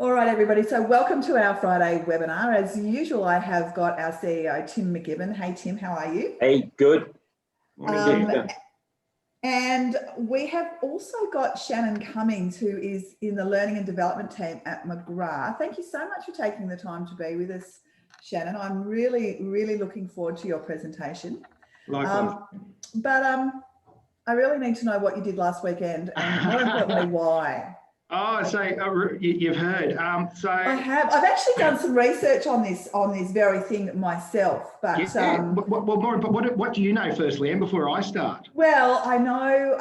All right, everybody. So welcome to our Friday webinar. As usual, I have got our CEO, Tim McGibbon. Hey, Tim, how are you? Hey, good. And we have also got Shannon Cummings, who is in the Learning and Development team at McGrath. Thank you so much for taking the time to be with us, Shannon. I'm really, really looking forward to your presentation. Likewise. I really need to know what you did last weekend and more importantly, why. Oh, so you've heard. I have. I've actually done some research on this very thing myself. But yeah. What do you know first, Leanne, before I start? Well, I know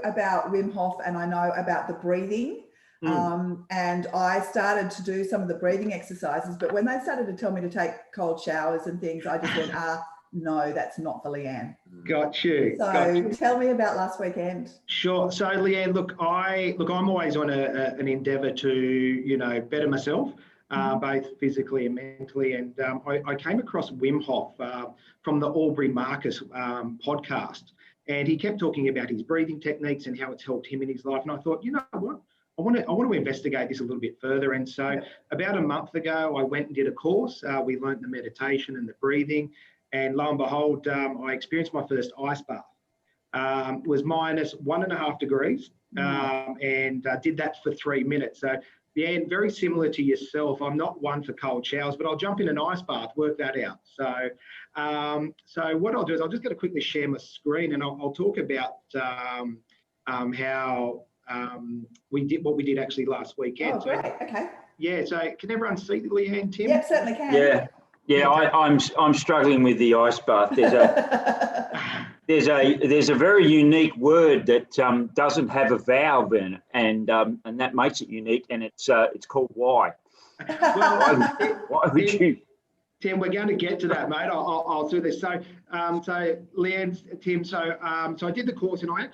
about Wim Hof and I know about the breathing. And I started to do some of the breathing exercises. But when they started to tell me to take cold showers and things, I just went, no, that's not for Leanne. Got you. So tell me about last weekend. Sure. So Leanne, look, I'm always on an endeavour to, better myself, both physically and mentally. And I came across Wim Hof from the Aubrey Marcus podcast, and he kept talking about his breathing techniques and how it's helped him in his life. And I thought, you know what? I want to investigate this a little bit further. And so about a month ago, I went and did a course. We learned the meditation and the breathing. And lo and behold, I experienced my first ice bath. It was minus 1.5 degrees and did that for 3 minutes. So, yeah, very similar to yourself. I'm not one for cold showers, but I'll jump in an ice bath, work that out. So, what I'll do is I'll just going to quickly share my screen and I'll talk about how we did actually last weekend. Oh, great. Okay. Yeah. So, can everyone see Leanne, Tim? Yep, certainly can. Yeah, I'm struggling with the ice bath. There's a very unique word that doesn't have a valve in it, and that makes it unique. And it's called why. Why would you? Tim, we're going to get to that, mate. I'll do this. So Leanne, Tim. So I did the course, and I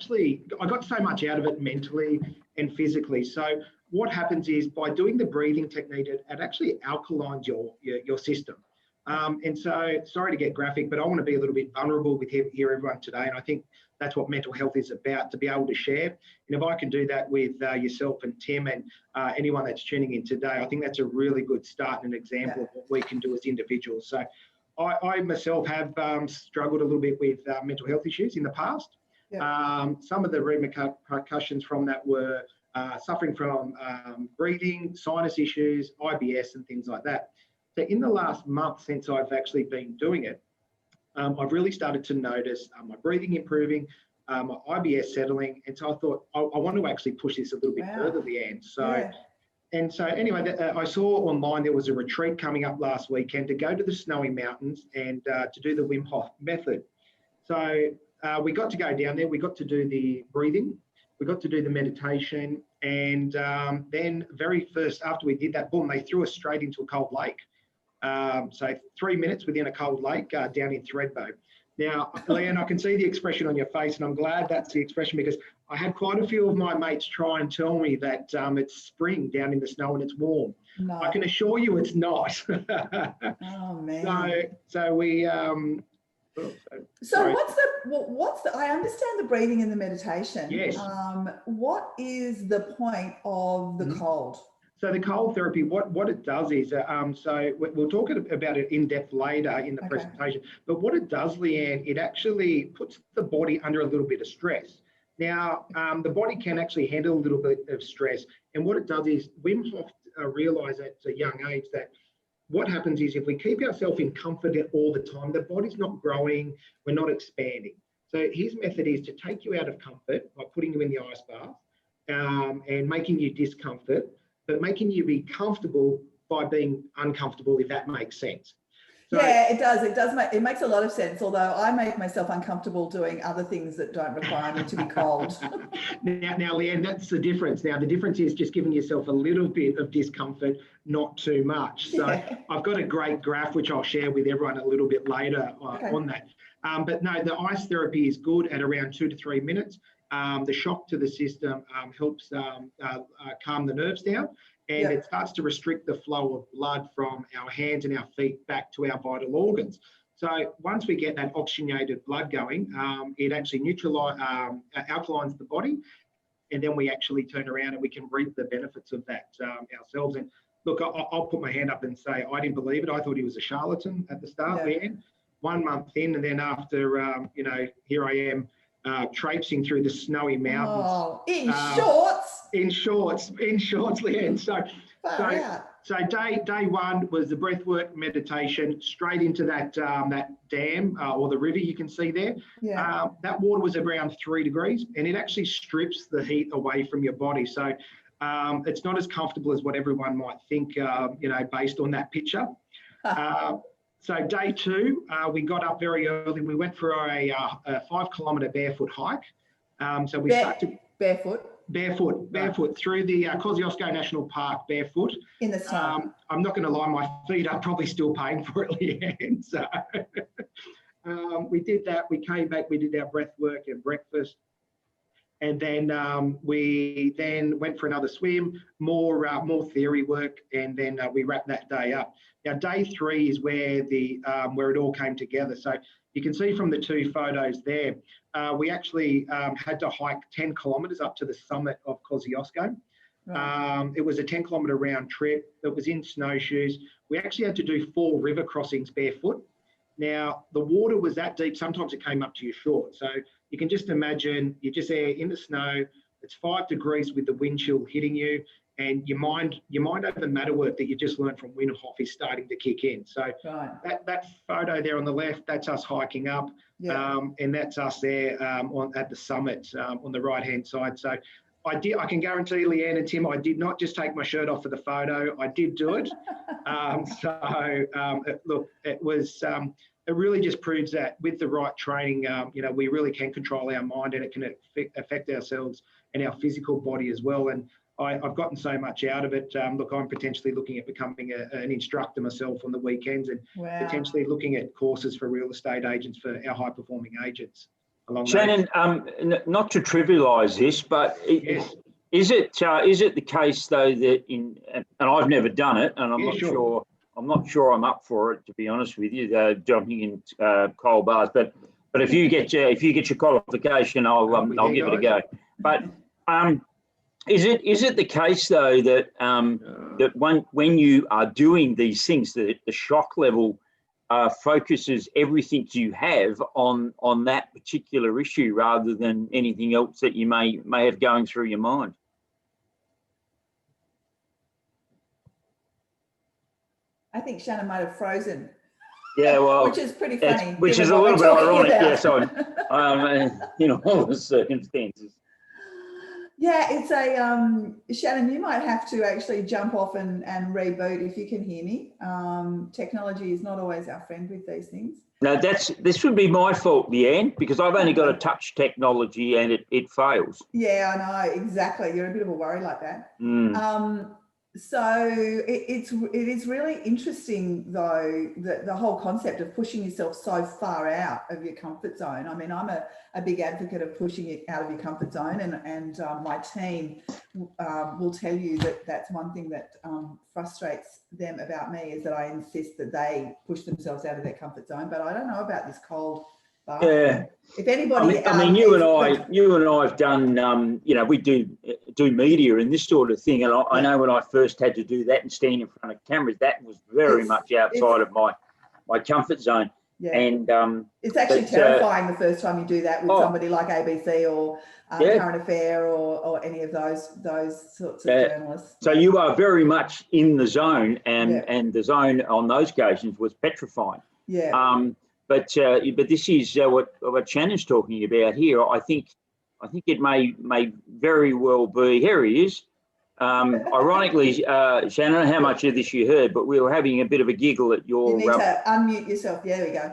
got so much out of it mentally and physically. So what happens is by doing the breathing technique, it actually alkalines your system. And so, sorry to get graphic, but I want to be a little bit vulnerable with everyone today. And I think that's what mental health is about, to be able to share. And if I can do that with yourself and Tim and anyone that's tuning in today, I think that's a really good start and an example of what we can do as individuals. So I myself have struggled a little bit with mental health issues in the past. Some of the repercussions from that were suffering from breathing, sinus issues, IBS and things like that. So in the last month since I've actually been doing it, I've really started to notice my breathing improving, my IBS settling. And so I thought, I want to actually push this a little bit further, Leanne. So anyway, I saw online there was a retreat coming up last weekend to go to the Snowy Mountains and to do the Wim Hof method. So we got to go down there, we got to do the breathing, we got to do the meditation. And then very first, after we did that, boom, they threw us straight into a cold lake. So 3 minutes within a cold lake down in Thredbo. Now, Leanne, I can see the expression on your face, and I'm glad that's the expression because I had quite a few of my mates try and tell me that it's spring down in the snow and it's warm. No. I can assure you it's not. Oh, man. So we... So what's the, I understand the breathing and the meditation. Yes. What is the point of the cold? So the cold therapy, what it does is, so we'll talk about it in depth later in the presentation, but what it does, Leanne, it actually puts the body under a little bit of stress. Now, the body can actually handle a little bit of stress. And what it does is Wim Hof realised at a young age that what happens is if we keep ourselves in comfort all the time, the body's not growing, we're not expanding. So his method is to take you out of comfort by putting you in the ice bath and making you discomfort, but making you be comfortable by being uncomfortable, if that makes sense. So, yeah, it does. It makes a lot of sense, although I make myself uncomfortable doing other things that don't require me to be cold. Now, Leanne, that's the difference. Now, the difference is just giving yourself a little bit of discomfort, not too much. So I've got a great graph, which I'll share with everyone a little bit later on that. But no, the ice therapy is good at around 2 to 3 minutes. The shock to the system helps calm the nerves down, and it starts to restrict the flow of blood from our hands and our feet back to our vital organs. So once we get that oxygenated blood going, it actually alkalines the body, and then we actually turn around and we can reap the benefits of that ourselves. And look, I'll put my hand up and say I didn't believe it. I thought he was a charlatan at the start, Leanne. 1 month in, and then after, you know, here I am traipsing through the snowy mountains. Oh, in shorts? In shorts, Leanne. So day one was the breathwork meditation, straight into that that dam or the river you can see there. Yeah. That water was around 3 degrees, and it actually strips the heat away from your body. So it's not as comfortable as what everyone might think, you know, based on that picture. So day two, we got up very early. We went for a 5 kilometre barefoot hike. So we started barefoot through the Kosciuszko National Park barefoot. In the snow. I'm not going to lie, my feet are probably still paying for it, Leanne. So we did that. We came back. We did our breath work and breakfast. And then we then went for another swim, more theory work, and then we wrapped that day up. Now, day three is where where it all came together. So you can see from the 2 photos there, we actually had to hike 10 kilometres up to the summit of Kosciuszko. Right. It was a 10 kilometre round trip. It was in snowshoes. We actually had to do 4 river crossings barefoot. Now, the water was that deep, sometimes it came up to your short. So you can just imagine you're just there in the snow, it's 5 degrees with the wind chill hitting you, and your mind over matter work that you just learned from Wim Hof is starting to kick in. So that photo there on the left, that's us hiking up, and that's us there at the summit on the right-hand side. So I can guarantee Leanne and Tim, I did not just take my shirt off for the photo. I did do it. Look, it was. It really just proves that with the right training, you know, we really can control our mind, and it can affect ourselves and our physical body as well. And I've gotten so much out of it. Look, I'm potentially looking at becoming an instructor myself on the weekends, and potentially looking at courses for real estate agents for our high performing agents. Shannon, not to trivialise this, but yes. Is it the case though that and I've never done it, and I'm not sure I'm up for it, to be honest with you, jumping in cold baths. But if you get your qualification, I'll give it a go. But is it the case though that that when you are doing these things, that the shock level focuses everything you have on that particular issue rather than anything else that you may have going through your mind? I think Shannon might have frozen. Yeah, well, which is pretty funny. Which is a little bit ironic, yes, in all the circumstances. Yeah, it's Shannon, you might have to actually jump off and reboot if you can hear me. Technology is not always our friend with these things. No, this would be my fault, Leanne, because I've only got a touch technology and it fails. Yeah, I know, exactly. You're a bit of a worry like that. So it is really interesting, though, the whole concept of pushing yourself so far out of your comfort zone. I mean, I'm a big advocate of pushing it out of your comfort zone, and my team will tell you that that's one thing that frustrates them about me, is that I insist that they push themselves out of their comfort zone. But I don't know about this cold bath. Yeah. If anybody, I mean, you and I have done, you know, we do media and this sort of thing, and I know when I first had to do that and stand in front of cameras, that was very much outside of my comfort zone. Yeah. And it's actually terrifying the first time you do that with somebody like ABC or Current Affair or any of those sorts of journalists. So you are very much in the zone, and the zone on those occasions was petrifying. Yeah. But this is what Shannon's talking about here. I think it may very well be. Here he is. Ironically, Shannon, I don't know how much of this you heard, but we were having a bit of a giggle at your. You need to unmute yourself. Yeah, there we go.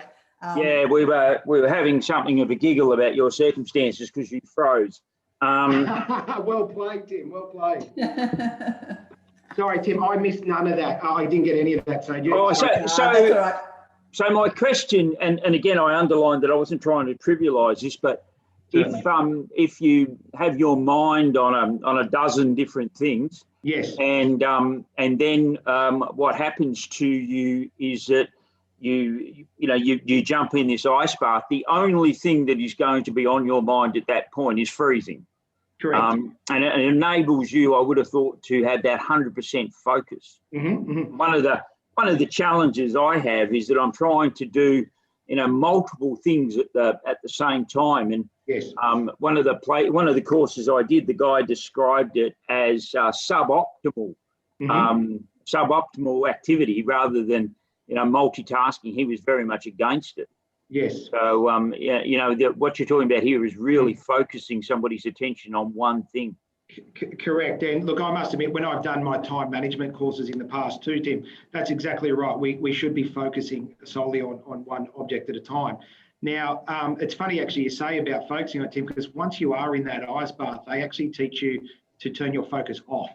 Yeah, we were having something of a giggle about your circumstances because you froze. Well played, Tim. Well played. Sorry, Tim. I missed none of that. I didn't get any of that. So that's all right. So my question, and again, I underlined that I wasn't trying to trivialise this, but if you have your mind on a dozen different things, yes, and then what happens to you is that you jump in this ice bath. The only thing that is going to be on your mind at that point is freezing. Correct. And it enables you, I would have thought, to have that 100% focus. One of the challenges I have is that I'm trying to do, multiple things at the same time. And Yes. One of the courses I did, the guy described it as suboptimal activity rather than multitasking. He was very much against it. Yes. So what you're talking about here is really focusing somebody's attention on one thing. Correct. And look, I must admit, when I've done my time management courses in the past too, Tim, that's exactly right. We should be focusing solely on one object at a time. Now, it's funny actually you say about focusing on, Tim, because once you are in that ice bath, they actually teach you to turn your focus off.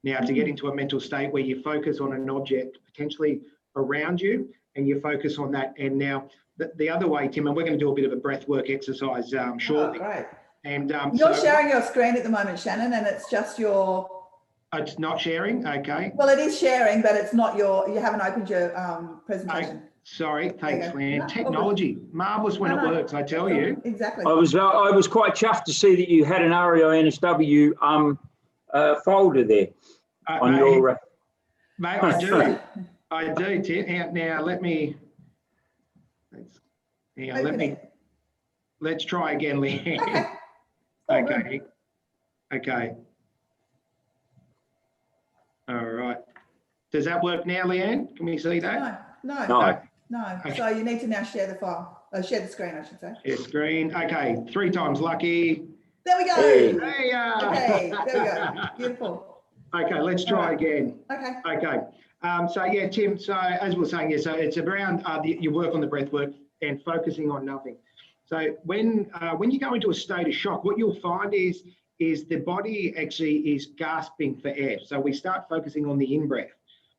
Now, to get into a mental state where you focus on an object potentially around you and you focus on that. And now the other way, Tim, and we're going to do a bit of a breath work exercise shortly. Oh, great. And you're sharing your screen at the moment, Shannon, and it's just your... It's not sharing, okay. Well, it is sharing, but it's not you haven't opened your presentation. Sorry, thanks, Leanne. No, technology, marvellous when it works, I tell you. Exactly. I was quite chuffed to see that you had an REINSW folder there on your... Mate, I do, Tim. Now, let's try again, Leanne. Okay. Okay. All right. Does that work now, Leanne? Can we see that? No. Okay. So you need to now share the file. Share the screen, I should say. Share screen. Okay. 3 times lucky. There we go. Hey. Okay. There we go. Beautiful. Okay. Let's try again. Okay. Okay. So yeah, Tim. So as we were saying, yeah. So it's around you work on the breath work and focusing on nothing. So when you go into a state of shock, what you'll find is the body actually is gasping for air. So we start focusing on the in-breath.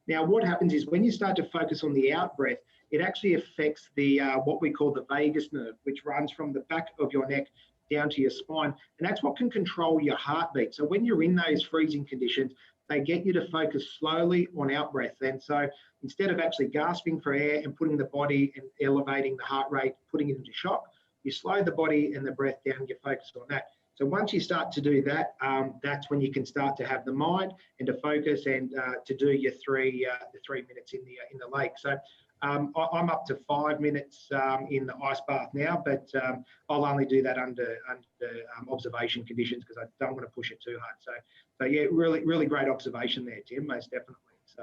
Now, what happens is when you start to focus on the out-breath, it actually affects the what we call the vagus nerve, which runs from the back of your neck down to your spine. And that's what can control your heartbeat. So when you're in those freezing conditions, they get you to focus slowly on out-breath. And so instead of actually gasping for air and putting the body and elevating the heart rate, putting it into shock, you slow the body and the breath down, you focus on that. So once you start to do that, that's when you can start to have the mind and to focus and to do your the 3 minutes in the lake. So I'm up to 5 minutes in the ice bath now, but I'll only do that under observation conditions because I don't want to push it too hard. So yeah, really great observation there, Tim, most definitely. So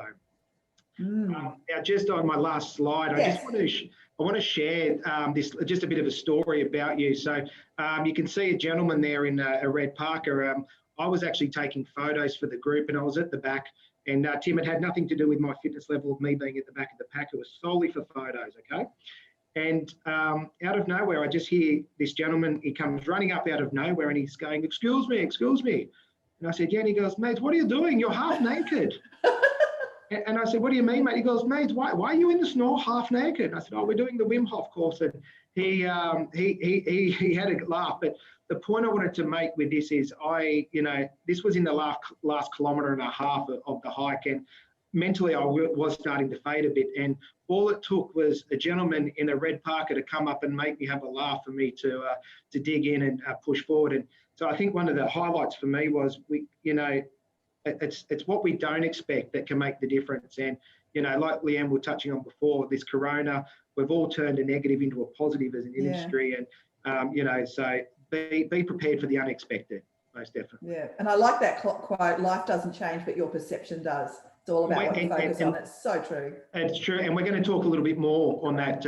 now just on my last slide, yes. I want to share just a bit of a story about you. So you can see a gentleman there in a red parka. I was actually taking photos for the group and I was at the back. And Tim, it had nothing to do with my fitness level of me being at the back of the pack. It was solely for photos, okay? And out of nowhere, I just hear this gentleman, he comes running up out of nowhere and he's going, excuse me. And I said, yeah, and he goes, mate, what are you doing? You're half naked. And I said, what do you mean, mate? He goes, mate, why are you in the snow half naked? And I said, oh, we're doing the Wim Hof course. And he had a laugh. But the point I wanted to make with this is this was in the last kilometre and a half of the hike. And mentally, I was starting to fade a bit. And all it took was a gentleman in a red parka to come up and make me have a laugh for me to dig in and push forward. And so I think one of the highlights for me was it's what we don't expect that can make the difference. And, like Leanne was touching on before, this corona, we've all turned a negative into a positive as an industry. And, so be prepared for the unexpected, most definitely. Yeah. And I like that quote, life doesn't change, but your perception does. It's all about what you focus on. It's so true. It's true. And we're going to talk a little bit more on that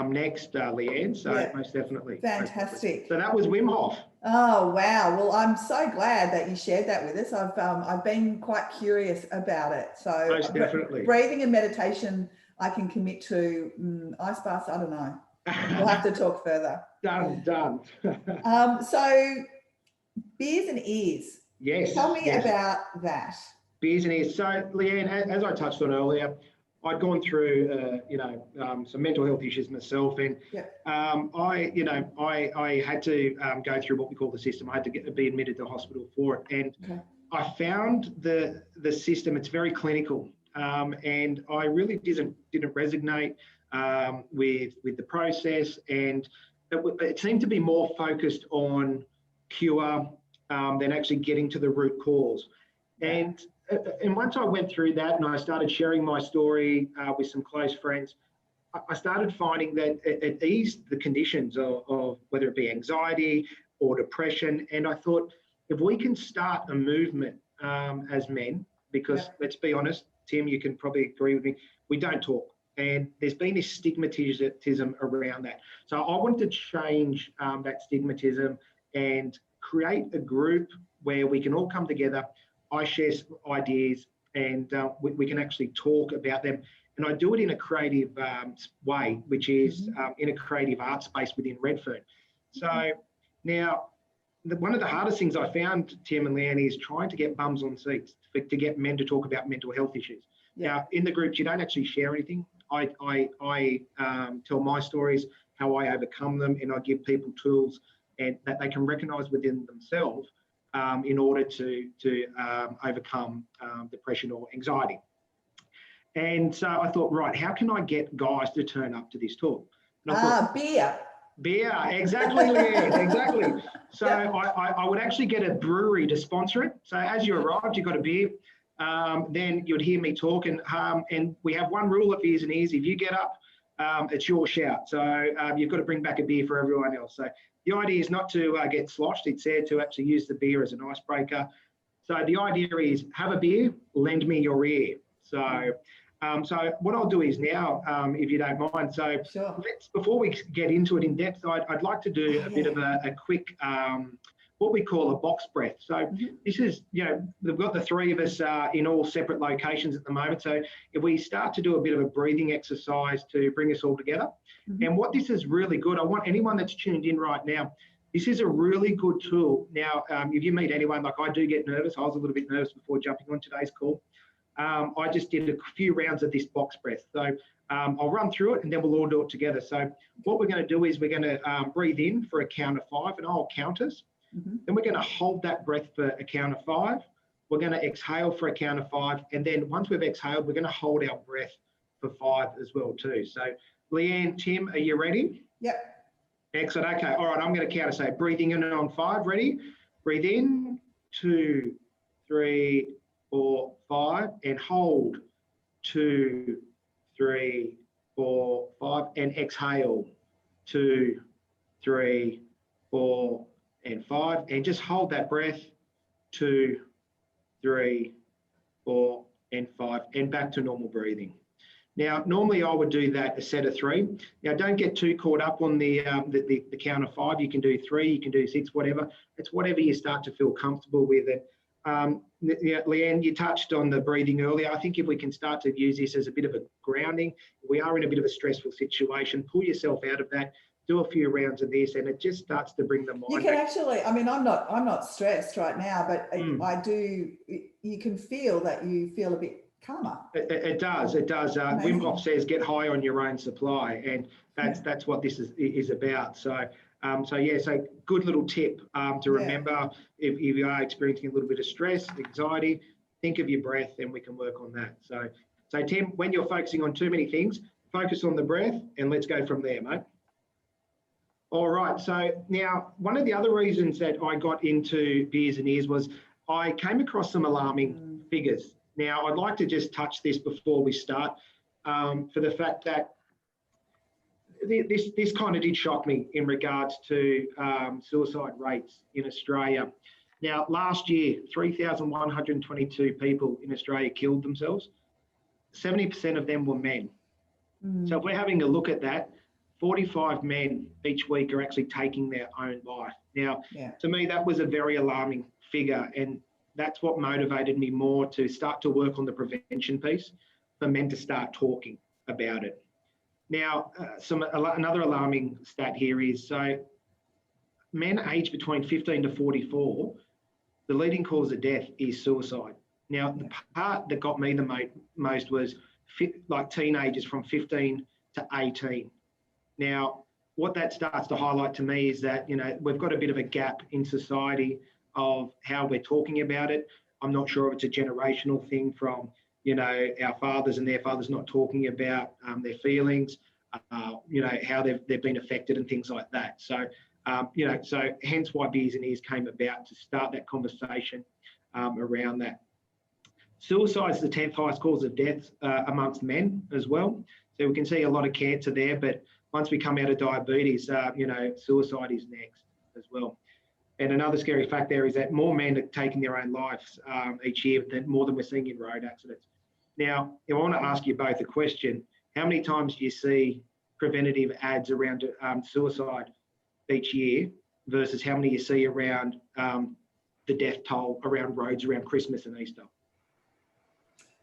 next, Leanne. So most definitely. Fantastic. So that was Wim Hof. Oh, wow. Well, I'm so glad that you shared that with us. I've been quite curious about it. So most definitely. Breathing and meditation, I can commit to. Ice baths, I don't know. We'll have to talk further. Done. So beers and ears. Yes. Tell me about that. Beers and ears. So, Leanne, as I touched on earlier, I'd gone through, some mental health issues myself, and I had to go through what we call the system. I had to be admitted to hospital for it, and I found the system. It's very clinical, and I really didn't resonate with the process, and it seemed to be more focused on cure than actually getting to the root cause. And once I went through that and I started sharing my story with some close friends, I started finding that it eased the conditions of whether it be anxiety or depression. And I thought, if we can start a movement as men, because let's be honest, Tim, you can probably agree with me, we don't talk. And there's been this stigmatism around that. So I wanted to change that stigmatism and create a group where we can all come together. I share ideas and we can actually talk about them. And I do it in a creative way, which is in a creative art space within Redfern. So now, one of the hardest things I found, Tim and Leanne, is trying to get bums on seats to get men to talk about mental health issues. Now, in the groups, you don't actually share anything. I tell my stories, how I overcome them, and I give people tools and that they can recognise within themselves in order to overcome depression or anxiety. And so I thought, right, how can I get guys to turn up to this talk? And I thought, beer, exactly, Leanne, exactly. So I would actually get a brewery to sponsor it. So as you arrived, you got a beer. Then you'd hear me talk, and we have one rule at Beers and Ears: if you get up, it's your shout. So you've got to bring back a beer for everyone else. So the idea is not to get sloshed. It's there to actually use the beer as an icebreaker. So the idea is have a beer, lend me your ear. So what I'll do is now, if you don't mind, before we get into it in depth, I'd like to do a bit of a quick, what we call a box breath. So this is, we've got the three of us in all separate locations at the moment. So if we start to do a bit of a breathing exercise to bring us all together. And what this is really good, I want anyone that's tuned in right now, this is a really good tool. Now, if you meet anyone, like I do get nervous. I was a little bit nervous before jumping on today's call. I just did a few rounds of this box breath. So I'll run through it and then we'll all do it together. So what we're going to do is we're going to breathe in for a count of 5 and I'll count us. Then we're going to hold that breath for a count of 5. We're going to exhale for a count of 5. And then once we've exhaled, we're going to hold our breath for 5 as well too. So Leanne, Tim, are you ready? Yep. Excellent. Okay. All right. I'm going to count us. So breathing in on 5. Ready? Breathe in, 2, 3, 4, 5, and hold 2, 3, 4, 5, and exhale 2, 3, 4, and 5, and just hold that breath 2, 3, 4, and 5, and back to normal breathing. Now, normally I would do that a set of 3. Now, don't get too caught up on the count of 5. You can do 3, you can do 6, whatever. It's whatever you start to feel comfortable with it. Leanne, you touched on the breathing earlier. I think if we can start to use this as a bit of a grounding, we are in a bit of a stressful situation, pull yourself out of that, do a few rounds of this, and it just starts to bring the mind. You can actually, I mean, I'm not stressed right now, but I do, you can feel that you feel a bit calmer. It does. Wim Hof says, get high on your own supply, and that's what this is about. So good little tip to remember if you are experiencing a little bit of stress, anxiety, think of your breath and we can work on that. So Tim, when you're focusing on too many things, focus on the breath and let's go from there, mate. All right. So now one of the other reasons that I got into Beers and Ears was I came across some alarming figures. Now I'd like to just touch this before we start for the fact that this kind of did shock me in regards to suicide rates in Australia. Now, last year, 3,122 people in Australia killed themselves. 70% of them were men. So if we're having a look at that, 45 men each week are actually taking their own life. Now, to me, that was a very alarming figure, and that's what motivated me more to start to work on the prevention piece for men to start talking about it. Now, another alarming stat here is, so men aged between 15 to 44, the leading cause of death is suicide. Now, the part that got me the most was like teenagers from 15 to 18. Now, what that starts to highlight to me is that, we've got a bit of a gap in society of how we're talking about it. I'm not sure if it's a generational thing from, our fathers and their fathers not talking about their feelings, how they've been affected and things like that. So So hence why Beers and Ears came about, to start that conversation around that. Suicide is the 10th highest cause of death amongst men as well. So we can see a lot of cancer there, but once we come out of diabetes, suicide is next as well. And another scary fact there is that more men are taking their own lives each year more than we're seeing in road accidents. Now, I want to ask you both a question. How many times do you see preventative ads around suicide each year versus how many you see around the death toll around roads around Christmas and Easter?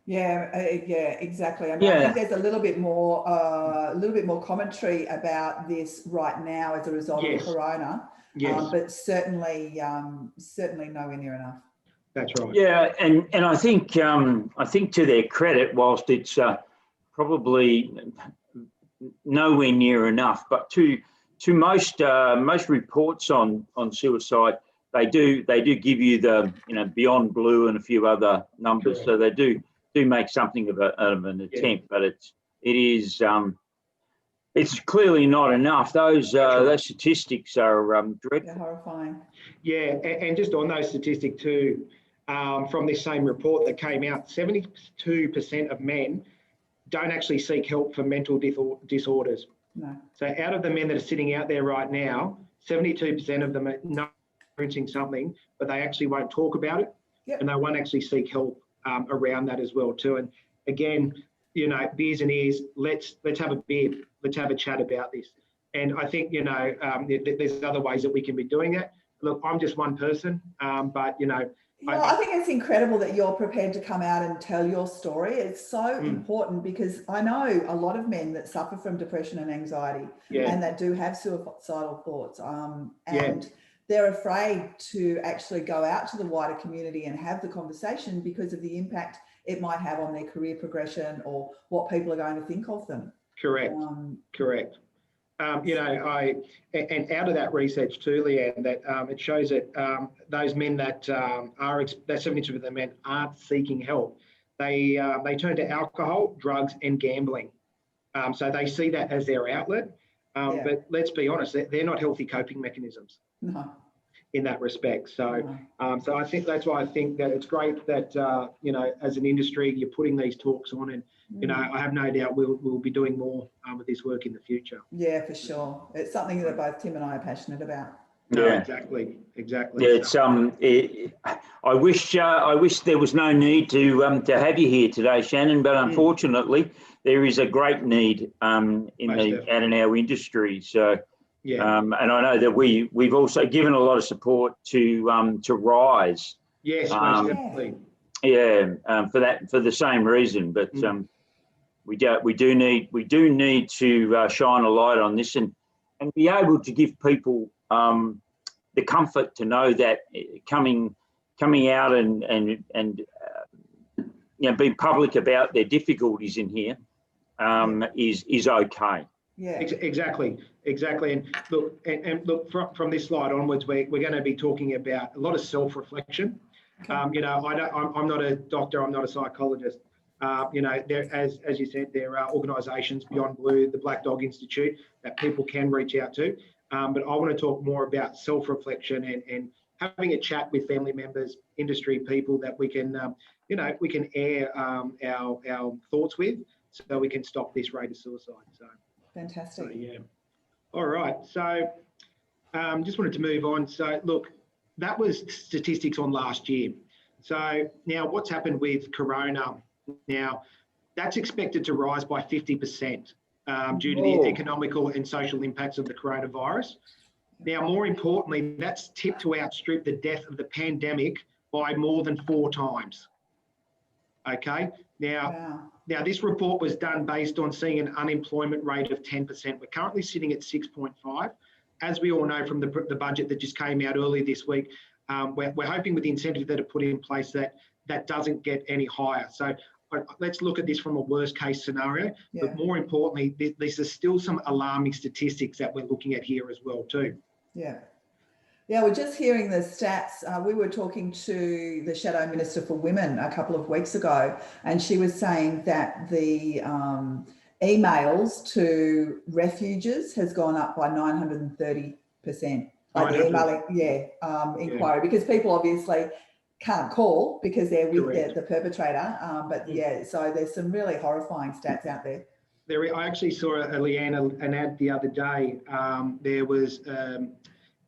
Yeah, exactly. I mean, I think there's a little bit more commentary about this right now as a result of Corona. Yes. But certainly nowhere near enough. That's right. Yeah, and I think to their credit, whilst it's probably nowhere near enough, but to most reports on suicide, they do give you the Beyond Blue and a few other numbers. Correct. So they do make something of an attempt, but it's clearly not enough. Those statistics are dreadful. They're horrifying. Yeah, and just on those statistics too, from this same report that came out, 72% of men don't actually seek help for mental disorders. No. So out of the men that are sitting out there right now, 72% of them are experiencing something, but they actually won't talk about it, and they won't actually seek help around that as well too. And again, Beers and Ears, let's have a beer, let's have a chat about this. And I think there's other ways that we can be doing it. Look, I'm just one person, but I think it's incredible that you're prepared to come out and tell your story. It's so important, because I know a lot of men that suffer from depression and anxiety and that do have suicidal thoughts. And they're afraid to actually go out to the wider community and have the conversation because of the impact it might have on their career progression or what people are going to think of them. Correct. Correct. And out of that research too, Leanne, that it shows that those men that 72% of the men aren't seeking help, they turn to alcohol, drugs, and gambling. So they see that as their outlet. But let's be honest, they're not healthy coping mechanisms. No. In that respect. So so I think that's why I think that it's great that as an industry you're putting these talks on, and I have no doubt we'll be doing more with this work in the future. Yeah, for sure. It's something that both Tim and I are passionate about. Yeah, exactly. Yeah, it's I wish there was no need to have you here today, Shannon, but unfortunately there is a great need in our industry. So and I know that we've also given a lot of support to Rise. Yes, most definitely. For the same reason, but we do need to shine a light on this and be able to give people the comfort to know that coming out and being public about their difficulties in here is okay. Yeah, exactly. And look, from this slide onwards, we're going to be talking about a lot of self-reflection. Okay. I'm not a doctor, I'm not a psychologist. There, as you said, there are organisations, Beyond Blue, the Black Dog Institute, that people can reach out to. But I want to talk more about self-reflection and having a chat with family members, industry people that we can, we can air our thoughts with, so we can stop this rate of suicide. So. Fantastic. So, yeah. All right. So just wanted to move on. So look, that was statistics on last year. So now what's happened with Corona? Now that's expected to rise by 50% due to the economical and social impacts of the coronavirus. Now, more importantly, that's tipped to outstrip the death of the pandemic by more than 4 times. Okay. Now, this report was done based on seeing an unemployment rate of 10%. We're currently sitting at 6.5. As we all know from the budget that just came out earlier this week, we're hoping with the incentives that are put in place that doesn't get any higher. So let's look at this from a worst case scenario. Yeah. But more importantly, this is still some alarming statistics that we're looking at here as well too. Yeah. Yeah, we're just hearing the stats. We were talking to the Shadow Minister for Women a couple of weeks ago, and she was saying that the emails to refuges has gone up by 930%. like the emailing, inquiry, because people obviously can't call because they're with the perpetrator. But yeah, so there's some really horrifying stats out there. I actually saw Leanne, an ad the other day. There was,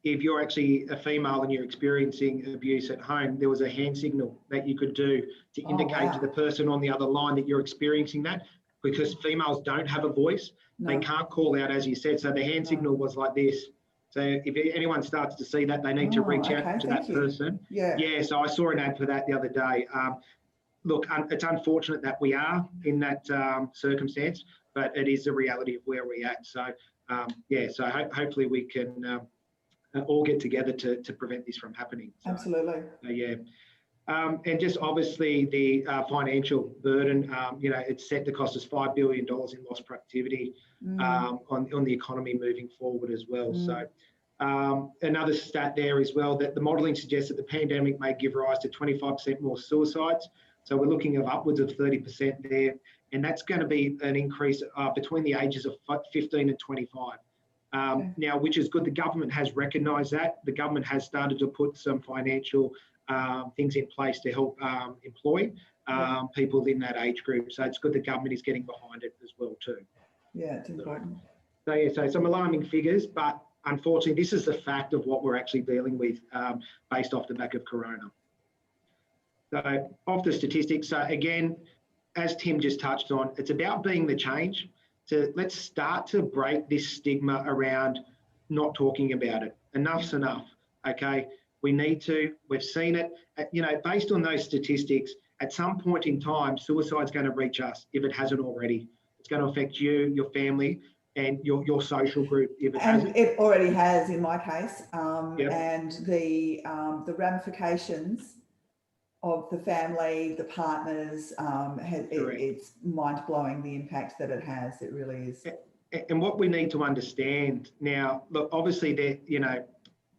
if you're actually a female and you're experiencing abuse at home, there was a hand signal that you could do to indicate to the person on the other line that you're experiencing that, because females don't have a voice. No. They can't call out, as you said. So the hand signal was like this. So if anyone starts to see that, they need to reach out to that person. Yeah. So I saw an ad for that the other day. Look, it's unfortunate that we are in that circumstance, but it is the reality of where we're at. So so hopefully we can all get together to prevent this from happening. So, absolutely. And just obviously the financial burden, it's set to cost us $5 billion in lost productivity on the economy moving forward as well. So another stat there as well, that the modelling suggests that the pandemic may give rise to 25% more suicides. So we're looking at upwards of 30% there. And that's going to be an increase between the ages of 15 and 25. Now, which is good. The government has recognised that. The government has started to put some financial things in place to help employ people in that age group. So it's good the government is getting behind it as well too. Yeah, it's important. So some alarming figures, but unfortunately, this is the fact of what we're actually dealing with based off the back of Corona. So off the statistics, so again, as Tim just touched on, it's about being the change. So let's start to break this stigma around not talking about it. Enough's enough, okay? We need to, we've seen it, based on those statistics, at some point in time, suicide's going to reach us if it hasn't already. It's going to affect you, your family, and your social group if it hasn't. It already has in my case. And the ramifications of the family, the partners, it's mind-blowing the impact that it has. It really is. And what we need to understand now, look, obviously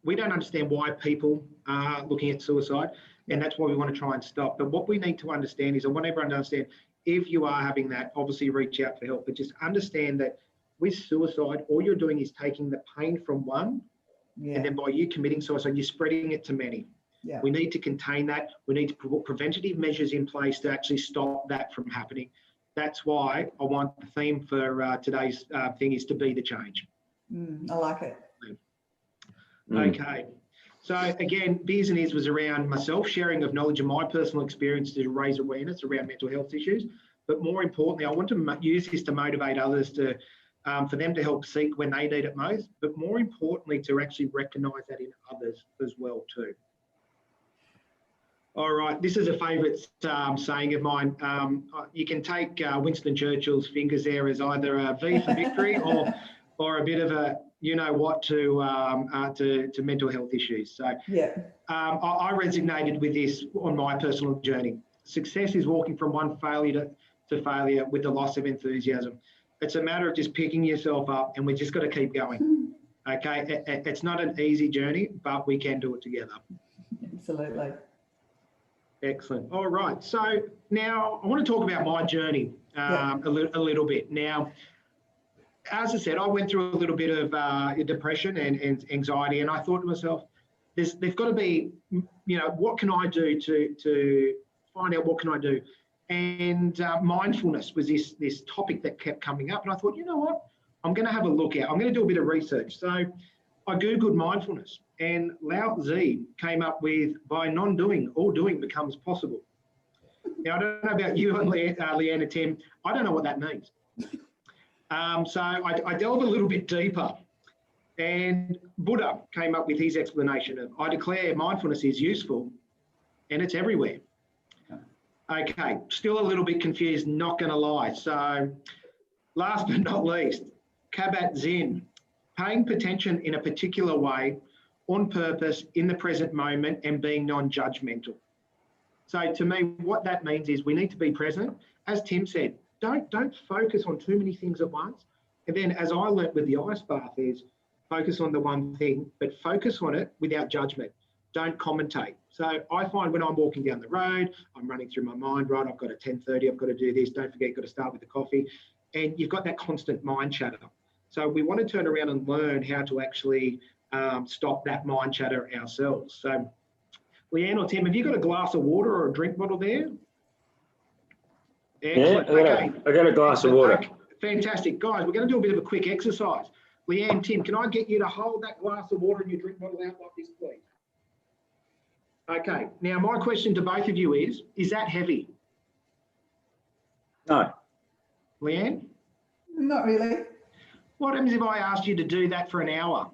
we don't understand why people are looking at suicide, and that's why we want to try and stop. But what we need to understand is, I want everyone to understand, if you are having that, obviously reach out for help, but just understand that with suicide, all you're doing is taking the pain from one, and then by you committing suicide, you're spreading it to many. Yeah. We need to contain that. We need to put preventative measures in place to actually stop that from happening. That's why I want the theme for today's thing is to be the change. I like it. Okay. So again, Beers and Ears was around myself, sharing of knowledge and my personal experience to raise awareness around mental health issues. But more importantly, I want to use this to motivate others to, for them to help seek when they need it most, but more importantly, to actually recognise that in others as well too. All right, this is a favourite saying of mine. You can take Winston Churchill's fingers there as either a V for victory or a bit of a what to mental health issues. So I resonated with this on my personal journey. Success is walking from one failure to failure with the loss of enthusiasm. It's a matter of just picking yourself up, and we just got to keep going. Okay, it's not an easy journey, but we can do it together. Absolutely. Excellent. All right. So now I want to talk about my journey a little bit. Now, as I said, I went through a little bit of depression and anxiety, and I thought to myself, there's got to be, what can I do to find out what can I do? And mindfulness was this topic that kept coming up, and I thought, you know what, I'm going to have a look at. I'm going to do a bit of research. So I Googled mindfulness, and Lao Tzu came up with, by non-doing, all doing becomes possible. Now, I don't know about you and Leanne and Tim, I don't know what that means. So I delve a little bit deeper, and Buddha came up with his explanation of, I declare mindfulness is useful and it's everywhere. Okay, still a little bit confused, not going to lie. So last but not least, Kabat-Zinn, paying attention in a particular way, on purpose, in the present moment, and being non-judgmental. So to me, what that means is we need to be present. As Tim said, don't focus on too many things at once. And then, as I learnt with the ice bath, is focus on the one thing, but focus on it without judgment. Don't commentate. So I find when I'm walking down the road, I'm running through my mind, right, I've got a 10:30, I've got to do this, don't forget, you've got to start with the coffee. And you've got that constant mind chatter. So we want to turn around and learn how to actually stop that mind chatter ourselves. So, Leanne or Tim, have you got a glass of water or a drink bottle there? Excellent. Yeah, I got a glass of water. Okay. Fantastic. Guys, we're going to do a bit of a quick exercise. Leanne, Tim, can I get you to hold that glass of water and your drink bottle out like this, please? Okay. Now, my question to both of you is that heavy? No. Leanne? Not really. What happens if I asked you to do that for an hour?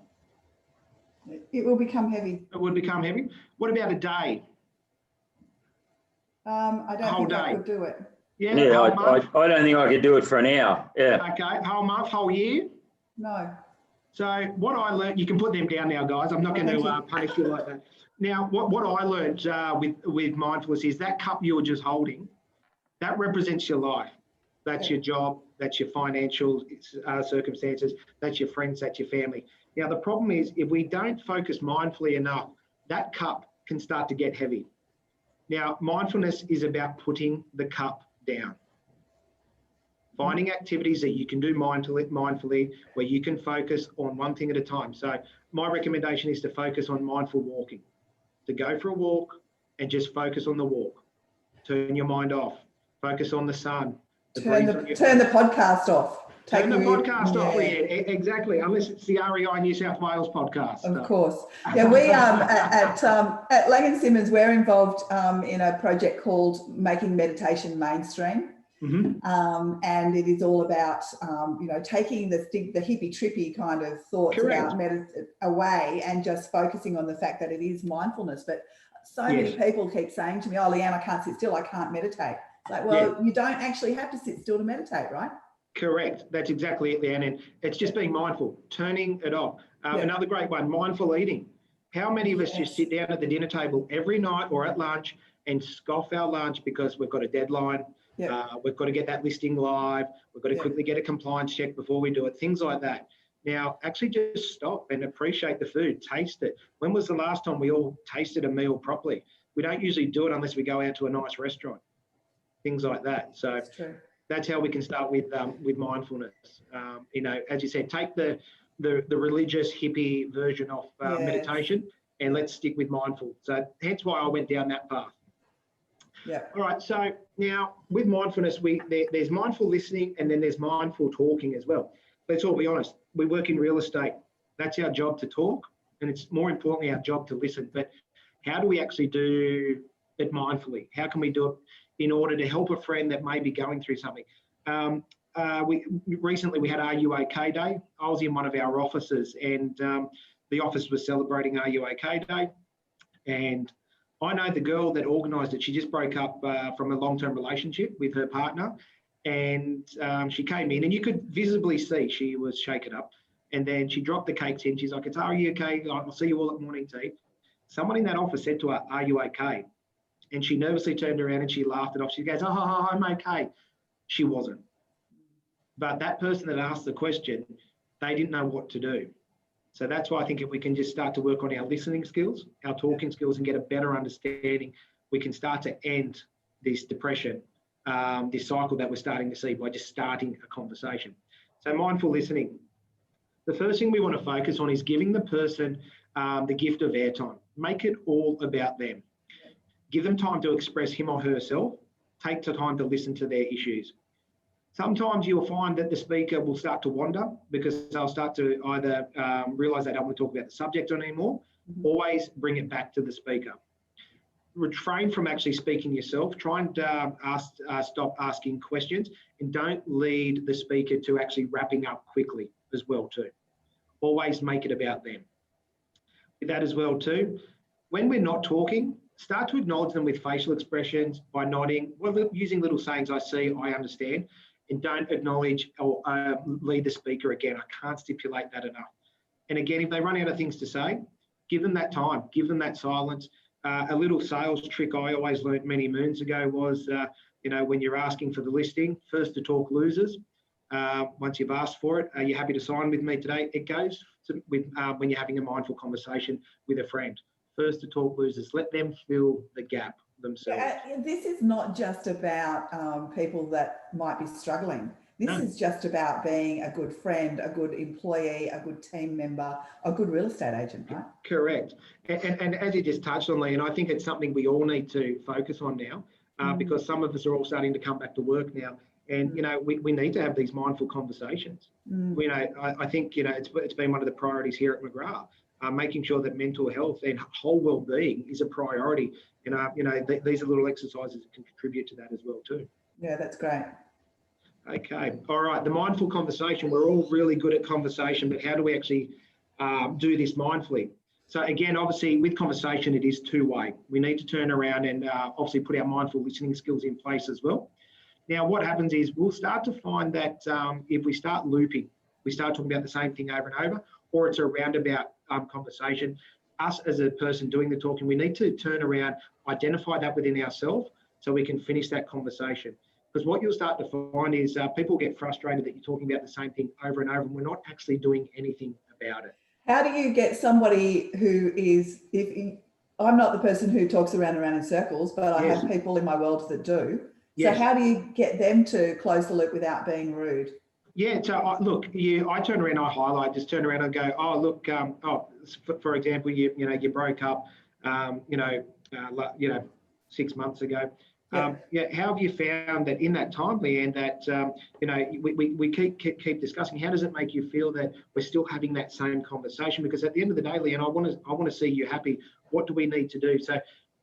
It will become heavy. It would become heavy. What about a day? I don't Whole think I day. could do it. Yeah, Yeah, whole month? I don't think I could do it for an hour. Yeah. Okay, whole month, whole year? No. So what I learned, you can put them down now, guys. I'm not going to punish you like that. Now, what I learned with mindfulness is that cup you were just holding, that represents your life. That's your job, that's your financial circumstances, that's your friends, that's your family. Now, the problem is if we don't focus mindfully enough, that cup can start to get heavy. Now, mindfulness is about putting the cup down. Finding activities that you can do mindfully, where you can focus on one thing at a time. So my recommendation is to focus on mindful walking, to go for a walk and just focus on the walk. Turn your mind off, focus on the sun. Turn the podcast off. Turn the podcast off, Leanne. Exactly, unless it's the REI New South Wales podcast. Of course. Yeah, we at Lang & Simmons, we're involved in a project called Making Meditation Mainstream. Mm-hmm. And it is all about, taking the hippie trippy kind of thoughts about away and just focusing on the fact that it is mindfulness. But so many people keep saying to me, oh, Leanne, I can't sit still, I can't meditate. It's like, well, you don't actually have to sit still to meditate, right? Correct. That's exactly it, Leanne. And it's just being mindful, turning it off. Another great one, mindful eating. How many of us just sit down at the dinner table every night or at lunch and scoff our lunch because we've got a deadline? We've got to get that listing live. We've got to quickly get a compliance check before we do it, things like that. Now, actually just stop and appreciate the food, taste it. When was the last time we all tasted a meal properly? We don't usually do it unless we go out to a nice restaurant, things like that. So that's how we can start with mindfulness. As you said, take the religious hippie version of meditation and let's stick with mindful. So hence why I went down that path. Yeah. All right. So now with mindfulness, there's mindful listening and then there's mindful talking as well. Let's all be honest. We work in real estate. That's our job to talk, and it's more importantly our job to listen. But how do we actually do it mindfully? How can we do it in order to help a friend that may be going through something? Recently we had Are You OK Day. I was in one of our offices, and the office was celebrating Are You OK Day, and I know the girl that organised it. She just broke up from a long-term relationship with her partner, and she came in and you could visibly see she was shaken up. And then she dropped the cakes in. She's like, "Are you okay? I'll see you all at morning tea." Someone in that office said to her, "Are you okay?" And she nervously turned around and she laughed it off. She goes, "Oh, I'm okay." She wasn't. But that person that asked the question, they didn't know what to do. So that's why I think if we can just start to work on our listening skills, our talking skills, and get a better understanding, we can start to end this depression, this cycle that we're starting to see by just starting a conversation. So mindful listening. The first thing we want to focus on is giving the person the gift of airtime. Make it all about them. Give them time to express him or herself. Take the time to listen to their issues. Sometimes you'll find that the speaker will start to wander because they'll start to either realise they don't want to talk about the subject anymore. Always bring it back to the speaker. Refrain from actually speaking yourself. Try and stop asking questions, and don't lead the speaker to actually wrapping up quickly as well too. Always make it about them. With that as well too, when we're not talking, start to acknowledge them with facial expressions, by nodding, using little sayings, "I see, I understand," and don't acknowledge or lead the speaker again. I can't stipulate that enough. And again, if they run out of things to say, give them that time, give them that silence. A little sales trick I always learned many moons ago was, when you're asking for the listing, first to talk losers. Once you've asked for it, are you happy to sign with me today? It goes when you're having a mindful conversation with a friend. First to talk losers, let them fill the gap themselves. This is not just about people that might be struggling. This No. is just about being a good friend, a good employee, a good team member, a good real estate agent, right? Correct. And as you just touched on, Lee, and I think it's something we all need to focus on now, because some of us are all starting to come back to work now. And, you know, we need to have these mindful conversations. You know, I think, you know, it's been one of the priorities here at McGrath, making sure that mental health and whole well-being is a priority. And, you know, these are little exercises that can contribute to that as well too. Yeah, that's great. Okay. All right. The mindful conversation. We're all really good at conversation, but how do we actually do this mindfully? So again, obviously with conversation, it is two-way. We need to turn around and obviously put our mindful listening skills in place as well. Now, what happens is we'll start to find that if we start looping, we start talking about the same thing over and over, or it's a roundabout conversation, us as a person doing the talking, we need to turn around, identify that within ourselves so we can finish that conversation. Because what you'll start to find is people get frustrated that you're talking about the same thing over and over, and we're not actually doing anything about it. How do you get somebody who is, I'm not the person who talks around and around in circles, but I have people in my world that do. So how do you get them to close the loop without being rude? Yeah, so look, I turn around, I highlight, just turn around and go, oh, look, for example, you broke up, 6 months ago. How have you found that in that time, Leanne, that, we keep discussing, how does it make you feel that we're still having that same conversation? Because at the end of the day, Leanne, I want to see you happy. What do we need to do? So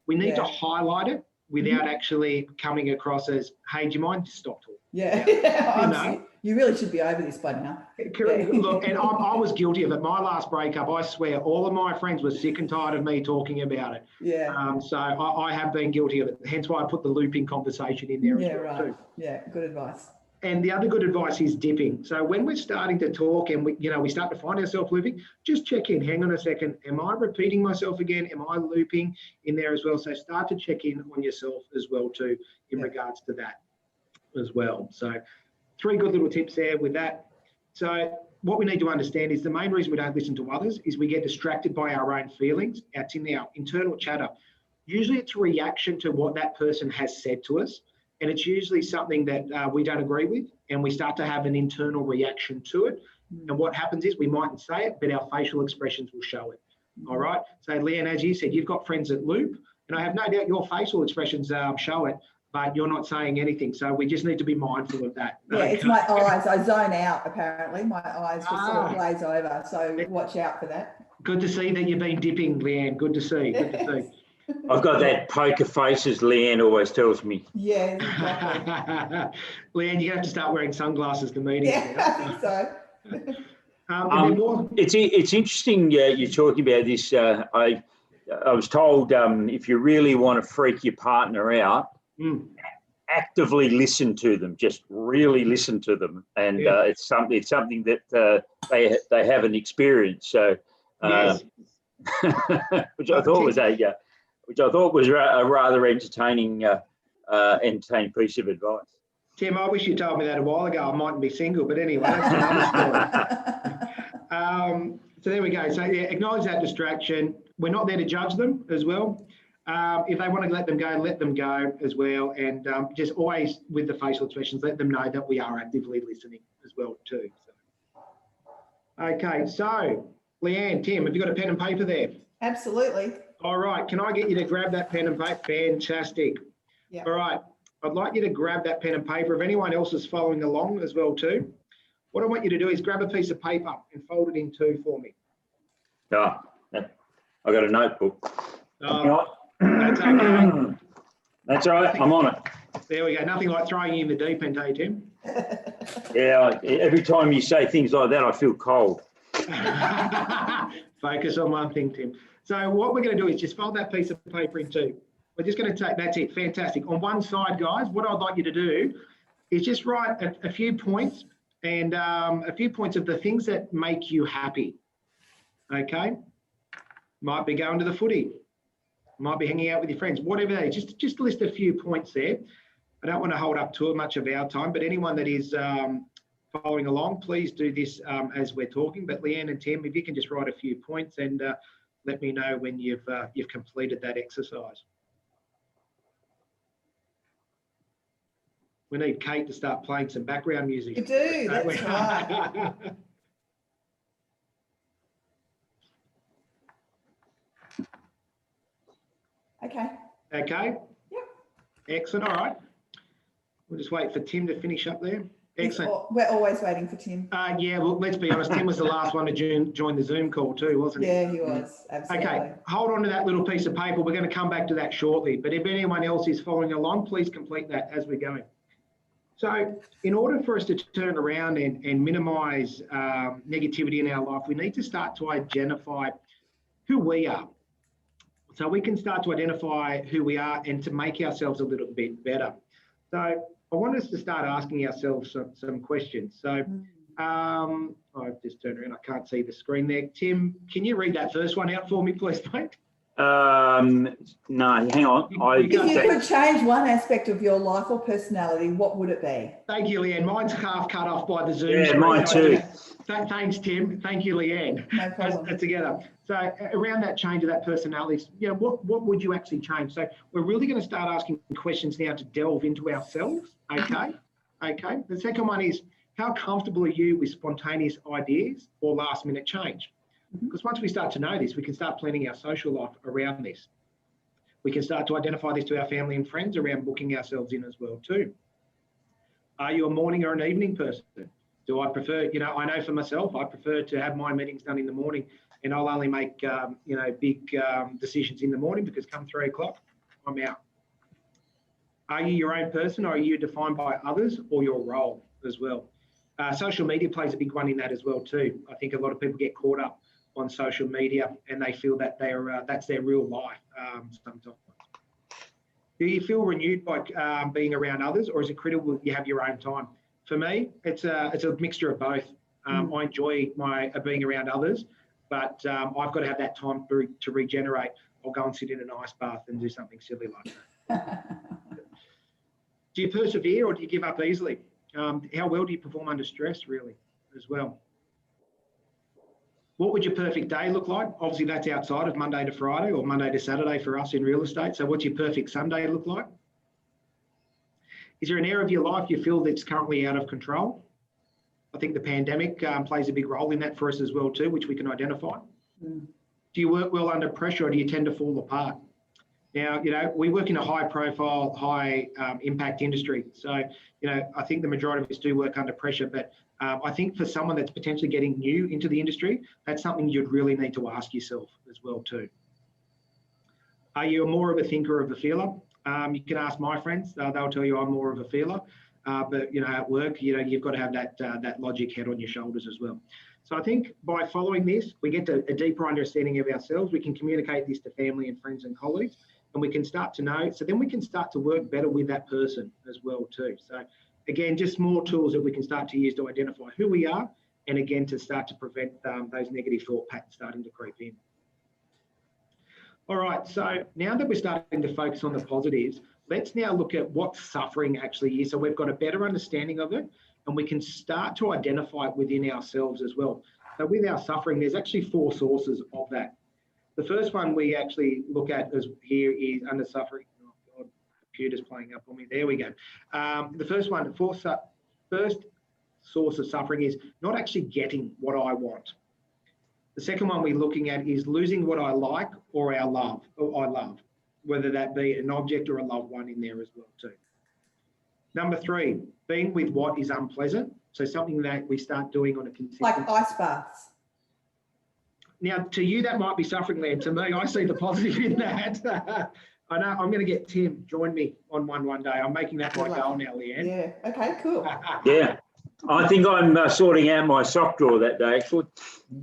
we need to highlight it without actually coming across as, hey, do you mind to stop talking? Yeah. You really should be over this by now. Correct. Look, and I was guilty of it. My last breakup, I swear, all of my friends were sick and tired of me talking about it. Yeah. So I have been guilty of it. Hence why I put the looping conversation in there as well too. Yeah, good advice. And the other good advice is dipping. So when we're starting to talk and we start to find ourselves looping, just check in. Hang on a second. Am I repeating myself again? Am I looping in there as well? So start to check in on yourself as well too in regards to that as well. So 3 good little tips there with that. So what we need to understand is the main reason we don't listen to others is we get distracted by our own feelings. It's in our internal chatter. Usually it's a reaction to what that person has said to us. And it's usually something that we don't agree with, and we start to have an internal reaction to it. And what happens is we mightn't say it, but our facial expressions will show it. All right. So Leanne, as you said, you've got friends that loop, and I have no doubt your facial expressions show it, but you're not saying anything. So we just need to be mindful of that. Yeah, it's my eyes. I zone out, apparently. My eyes just sort of glaze over. So watch out for that. Good to see that you've been dipping, Leanne. Good to see. Good to see. I've got that poker face, as Leanne always tells me. Yeah, exactly. Leanne, you have to start wearing sunglasses to meetings. Yeah, I think so. It's interesting you're talking about this. I was told if you really want to freak your partner out, actively listen to them. Just really listen to them, and it's something that they haven't experienced. So, which I thought was a rather entertaining piece of advice. Tim, I wish you told me that a while ago. I mightn't be single, but anyway, that's another story. So there we go. So acknowledge that distraction. We're not there to judge them as well. If they want to let them go as well. And just always with the facial expressions, let them know that we are actively listening as well too. So. Okay, so Leanne, Tim, have you got a pen and paper there? Absolutely. All right, can I get you to grab that pen and paper? Fantastic. Yeah. All right, I'd like you to grab that pen and paper. If anyone else is following along as well too, what I want you to do is grab a piece of paper and fold it in 2 for me. I got a notebook. That's okay. That's all right, I'm on it. There we go. Nothing like throwing you in the deep end, hey, Tim? Yeah, every time you say things like that, I feel cold. Focus on one thing, Tim. So what we're going to do is just fold that piece of paper in 2. We're just going to take, that's it, fantastic. On one side, guys, what I'd like you to do is just write a few points and a few points of the things that make you happy, okay? Might be going to the footy, might be hanging out with your friends, whatever that is, just list a few points there. I don't want to hold up too much of our time, but anyone that is following along, please do this as we're talking. But Leanne and Tim, if you can just write a few points and let me know when you've completed that exercise. We need Kate to start playing some background music. We do, that's right. Okay. Okay. Yep. Excellent. All right. We'll just wait for Tim to finish up there. Excellent. We're always waiting for Tim. Yeah, well, let's be honest. Tim was the last one to join the Zoom call too, wasn't he? Yeah, he was. Absolutely. Okay, hold on to that little piece of paper. We're going to come back to that shortly. But if anyone else is following along, please complete that as we're going. So in order for us to turn around and minimise negativity in our life, we need to start to identify who we are. So we can start to identify who we are and to make ourselves a little bit better. So I want us to start asking ourselves some questions. So I've just turned around. I can't see the screen there. Tim, can you read that first one out for me, please, mate? No, hang on. If you could change one aspect of your life or personality, what would it be? Thank you, Leanne. Mine's half cut off by the Zoom. Yeah, screen. mine too. Thanks, Tim. Thank you, Leanne. No problem. Together. So around that change of that personality, what would you actually change? So we're really going to start asking questions now to delve into ourselves. Okay. Okay. The second one is, how comfortable are you with spontaneous ideas or last minute change? Because once we start to know this, we can start planning our social life around this. We can start to identify this to our family and friends around booking ourselves in as well too. Are you a morning or an evening person? Do I prefer, I know for myself, I prefer to have my meetings done in the morning, and I'll only make, big decisions in the morning, because come 3 o'clock, I'm out. Are you your own person, or are you defined by others or your role as well? Social media plays a big one in that as well too. I think a lot of people get caught up on social media and they feel that that's their real life sometimes. Do you feel renewed by being around others, or is it critical that you have your own time? For me, it's a mixture of both. I enjoy being around others, but I've got to have that time to regenerate. I'll go and sit in an ice bath and do something silly like that. Do you persevere, or do you give up easily? How well do you perform under stress, really, as well? What would your perfect day look like? Obviously, that's outside of Monday to Friday or Monday to Saturday for us in real estate. So what's your perfect Sunday look like? Is there an area of your life you feel that's currently out of control? I think the pandemic plays a big role in that for us as well too, which we can identify. Do you work well under pressure, or do you tend to fall apart? Now, we work in a high profile, high impact industry. So, I think the majority of us do work under pressure, but I think for someone that's potentially getting new into the industry, that's something you'd really need to ask yourself as well too. Are you more of a thinker or of a feeler? You can ask my friends, they'll tell you I'm more of a feeler, but at work, you've got to have that logic head on your shoulders as well. So I think by following this, we get to a deeper understanding of ourselves. We can communicate this to family and friends and colleagues, and we can start to know, so then we can start to work better with that person as well too. So again, just more tools that we can start to use to identify who we are, and again, to start to prevent those negative thought patterns starting to creep in. All right, so now that we're starting to focus on the positives, let's now look at what suffering actually is. So we've got a better understanding of it, and we can start to identify it within ourselves as well. So with our suffering, there's actually 4 sources of that. The first one we actually look at here is under suffering. Oh God, computer's playing up on me. There we go. The first source of suffering is not actually getting what I want. The second one we're looking at is losing what I like or I love, whether that be an object or a loved one in there as well too. Number 3, being with what is unpleasant. So something that we start doing on a consistent... Like ice baths. Now, to you, that might be suffering, Leanne. To me, I see the positive in that. I know I'm going to get Tim, join me on one day. I'm making that my goal now, Leanne. Yeah, okay, cool. Yeah, I think I'm sorting out my sock drawer that day, actually.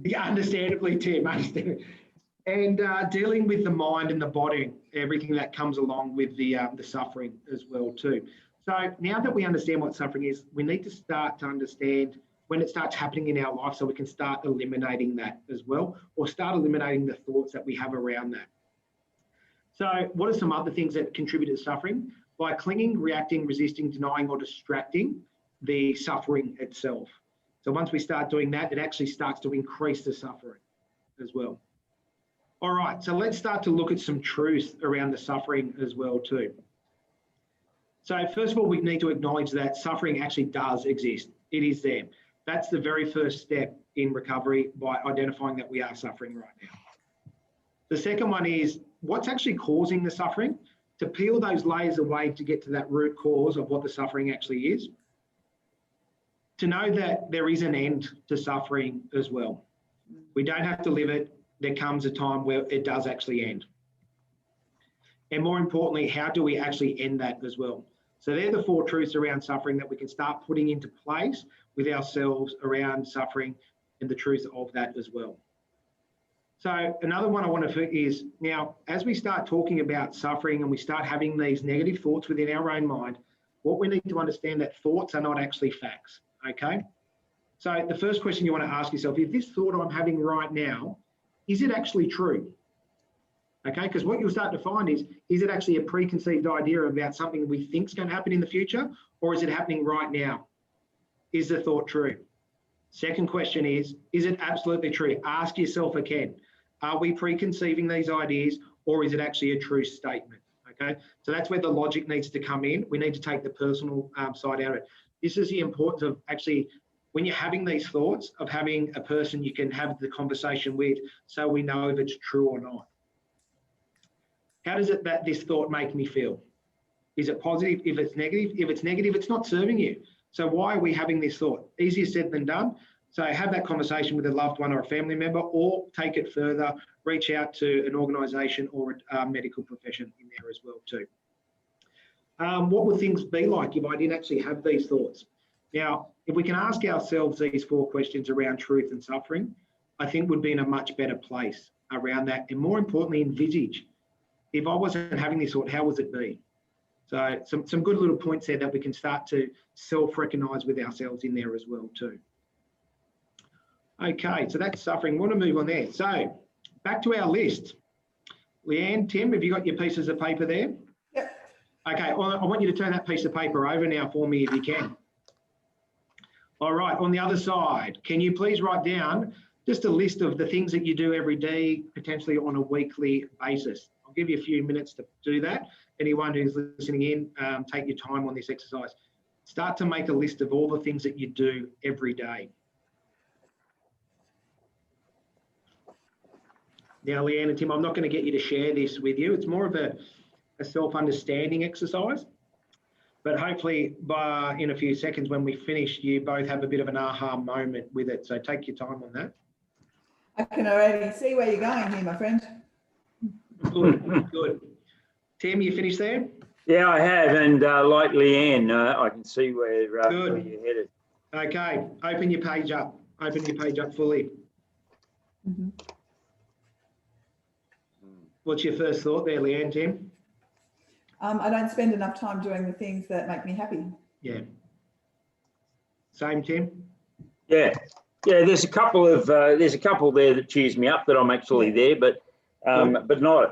Yeah, understandably, Tim, understandably. And dealing with the mind and the body, everything that comes along with the suffering as well too. So now that we understand what suffering is, we need to start to understand when it starts happening in our life, so we can start eliminating that as well, or start eliminating the thoughts that we have around that. So what are some other things that contribute to suffering? By clinging, reacting, resisting, denying, or distracting the suffering itself. So once we start doing that, it actually starts to increase the suffering as well. All right, so let's start to look at some truths around the suffering as well too. So first of all, we need to acknowledge that suffering actually does exist. It is there. That's the very first step in recovery, by identifying that we are suffering right now. The second one is what's actually causing the suffering, to peel those layers away to get to that root cause of what the suffering actually is. To know that there is an end to suffering as well. We don't have to live it. There comes a time where it does actually end. And more importantly, how do we actually end that as well? So they're the 4 truths around suffering that we can start putting into place with ourselves around suffering and the truth of that as well. So another one I want to is, now, as we start talking about suffering and we start having these negative thoughts within our own mind, what we need to understand that thoughts are not actually facts, okay? So the first question you want to ask yourself is, this thought I'm having right now, is it actually true? Okay, because what you'll start to find is it actually a preconceived idea about something we think is going to happen in the future, or is it happening right now? Is the thought true? Second question is it absolutely true? Ask yourself again, are we preconceiving these ideas, or is it actually a true statement? Okay, so that's where the logic needs to come in. We need to take the personal side out of it. This is the importance of actually, when you're having these thoughts, of having a person you can have the conversation with, so we know if it's true or not. How does it that this thought make me feel? Is it positive? If it's negative, it's not serving you. So why are we having this thought? Easier said than done. So have that conversation with a loved one or a family member, or take it further, reach out to an organisation or a medical profession in there as well too. What would things be like if I didn't actually have these thoughts? Now, if we can ask ourselves these 4 questions around truth and suffering, I think we'd be in a much better place around that. And more importantly, envisage, if I wasn't having this thought, how would it be? So some good little points there that we can start to self-recognise with ourselves in there as well too. Okay, so that's suffering. We want to move on there. So back to our list. Leanne, Tim, have you got your pieces of paper there? Yep. Okay, well, I want you to turn that piece of paper over now for me if you can. All right, on the other side, can you please write down just a list of the things that you do every day, potentially on a weekly basis? I'll give you a few minutes to do that. Anyone who's listening in, take your time on this exercise. Start to make a list of all the things that you do every day. Now, Leanne and Tim, I'm not going to get you to share this with you. It's more of a self-understanding exercise. But hopefully, in a few seconds when we finish, you both have a bit of an aha moment with it. So take your time on that. I can already see where you're going here, my friend. Good, good. Tim, you finished there? Yeah, I have. And like Leanne, I can see where you're headed. Okay, open your page up. Open your page up fully. Mm-hmm. What's your first thought there, Leanne, Tim? I don't spend enough time doing the things that make me happy. Yeah. Same, Tim? Yeah. Yeah, there's a couple there that cheers me up that I'm actually there, but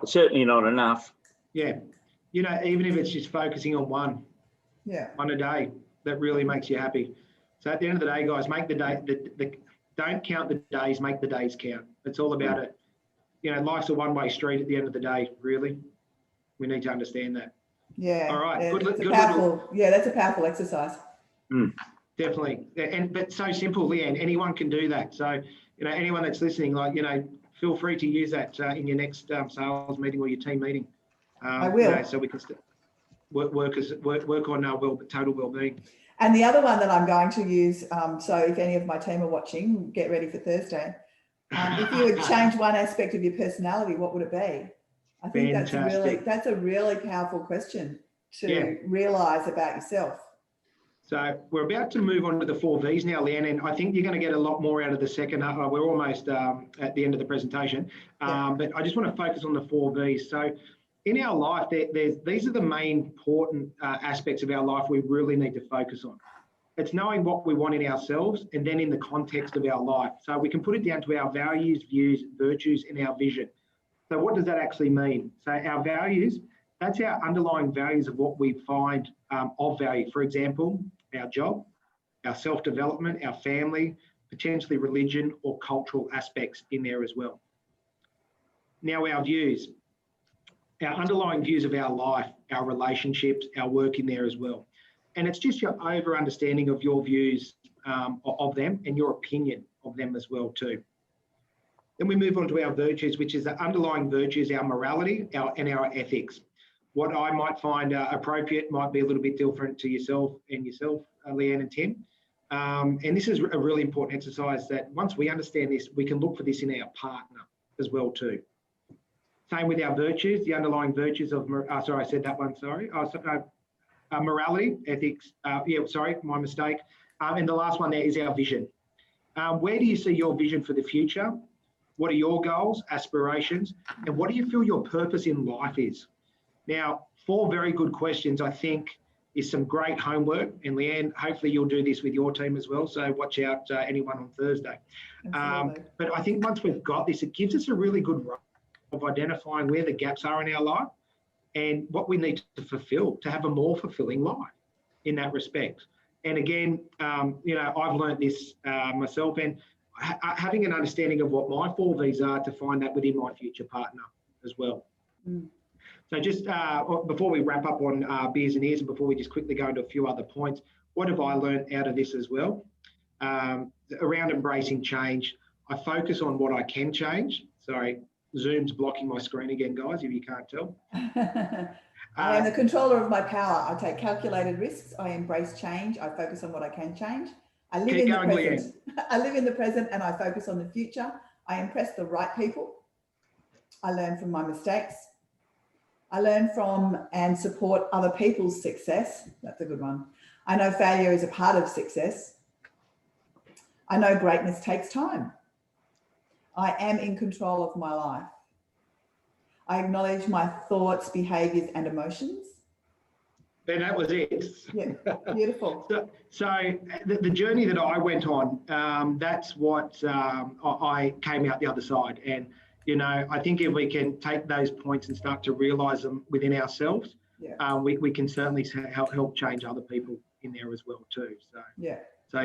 certainly not enough. Yeah. You know, even if it's just focusing on one a day, that really makes you happy. So at the end of the day, guys, make the day, don't count the days, make the days count. It's all about it. You know, life's a one-way street at the end of the day, really. We need to understand that. Yeah. All right. Yeah, that's a powerful exercise. Definitely. But so simple, Leanne. Anyone can do that. So, you know, anyone that's listening, feel free to use that in your next sales meeting or your team meeting. I will. You know, so we can work on total well-being. And the other one that I'm going to use, so if any of my team are watching, get ready for Thursday. If you would change one aspect of your personality, what would it be? I think that's a really powerful question to realise about yourself. So we're about to move on to the 4 V's now, Leanne, and I think you're going to get a lot more out of the second. We're almost at the end of the presentation, but I just want to focus on the 4 V's. So in our life, these are the main important aspects of our life we really need to focus on. It's knowing what we want in ourselves and then in the context of our life. So we can put it down to our values, views, virtues, and our vision. So what does that actually mean? So our values, that's our underlying values of what we find of value. For example, our job, our self-development, our family, potentially religion or cultural aspects in there as well. Now our views. our underlying views of our life, our relationships, our work in there as well. And it's just your over understanding of your views of them and your opinion of them as well too. Then we move on to our virtues, which is the underlying virtues, our morality and our ethics. What I might find appropriate might be a little bit different to yourself, Leanne and Tim. And this is a really important exercise that once we understand this, we can look for this in our partner as well too. Same with our virtues, the underlying virtues of, sorry, I said that one, sorry. Morality, ethics, yeah, sorry, my mistake. And the last one there is our vision. Where do you see your vision for the future? What are your goals, aspirations, and what do you feel your purpose in life is? Now, 4 very good questions, I think, is some great homework. And Leanne, hopefully you'll do this with your team as well. So watch out anyone on Thursday. But I think once we've got this, it gives us a really good role of identifying where the gaps are in our life and what we need to fulfill to have a more fulfilling life in that respect. And again, you know, I've learned this myself, and having an understanding of what my 4 V's are to find that within my future partner as well. So just before we wrap up on beers and ears, and before we just quickly go into a few other points, what have I learned out of this as well? Around embracing change, I focus on what I can change. Sorry, Zoom's blocking my screen again, guys, if you can't tell. I am the controller of my power. I take calculated risks. I embrace change. I focus on what I can change. I live in the present. I live in the present and I focus on the future. I impress the right people. I learn from my mistakes. I learn from and support other people's success. That's a good one. I know failure is a part of success. I know greatness takes time. I am in control of my life. I acknowledge my thoughts, behaviours and emotions. And that was it. Yeah, beautiful. So the journey that I went on, that's what I came out the other side. And, you know, I think if we can take those points and start to realise them within ourselves, we can certainly help change other people in there as well too. So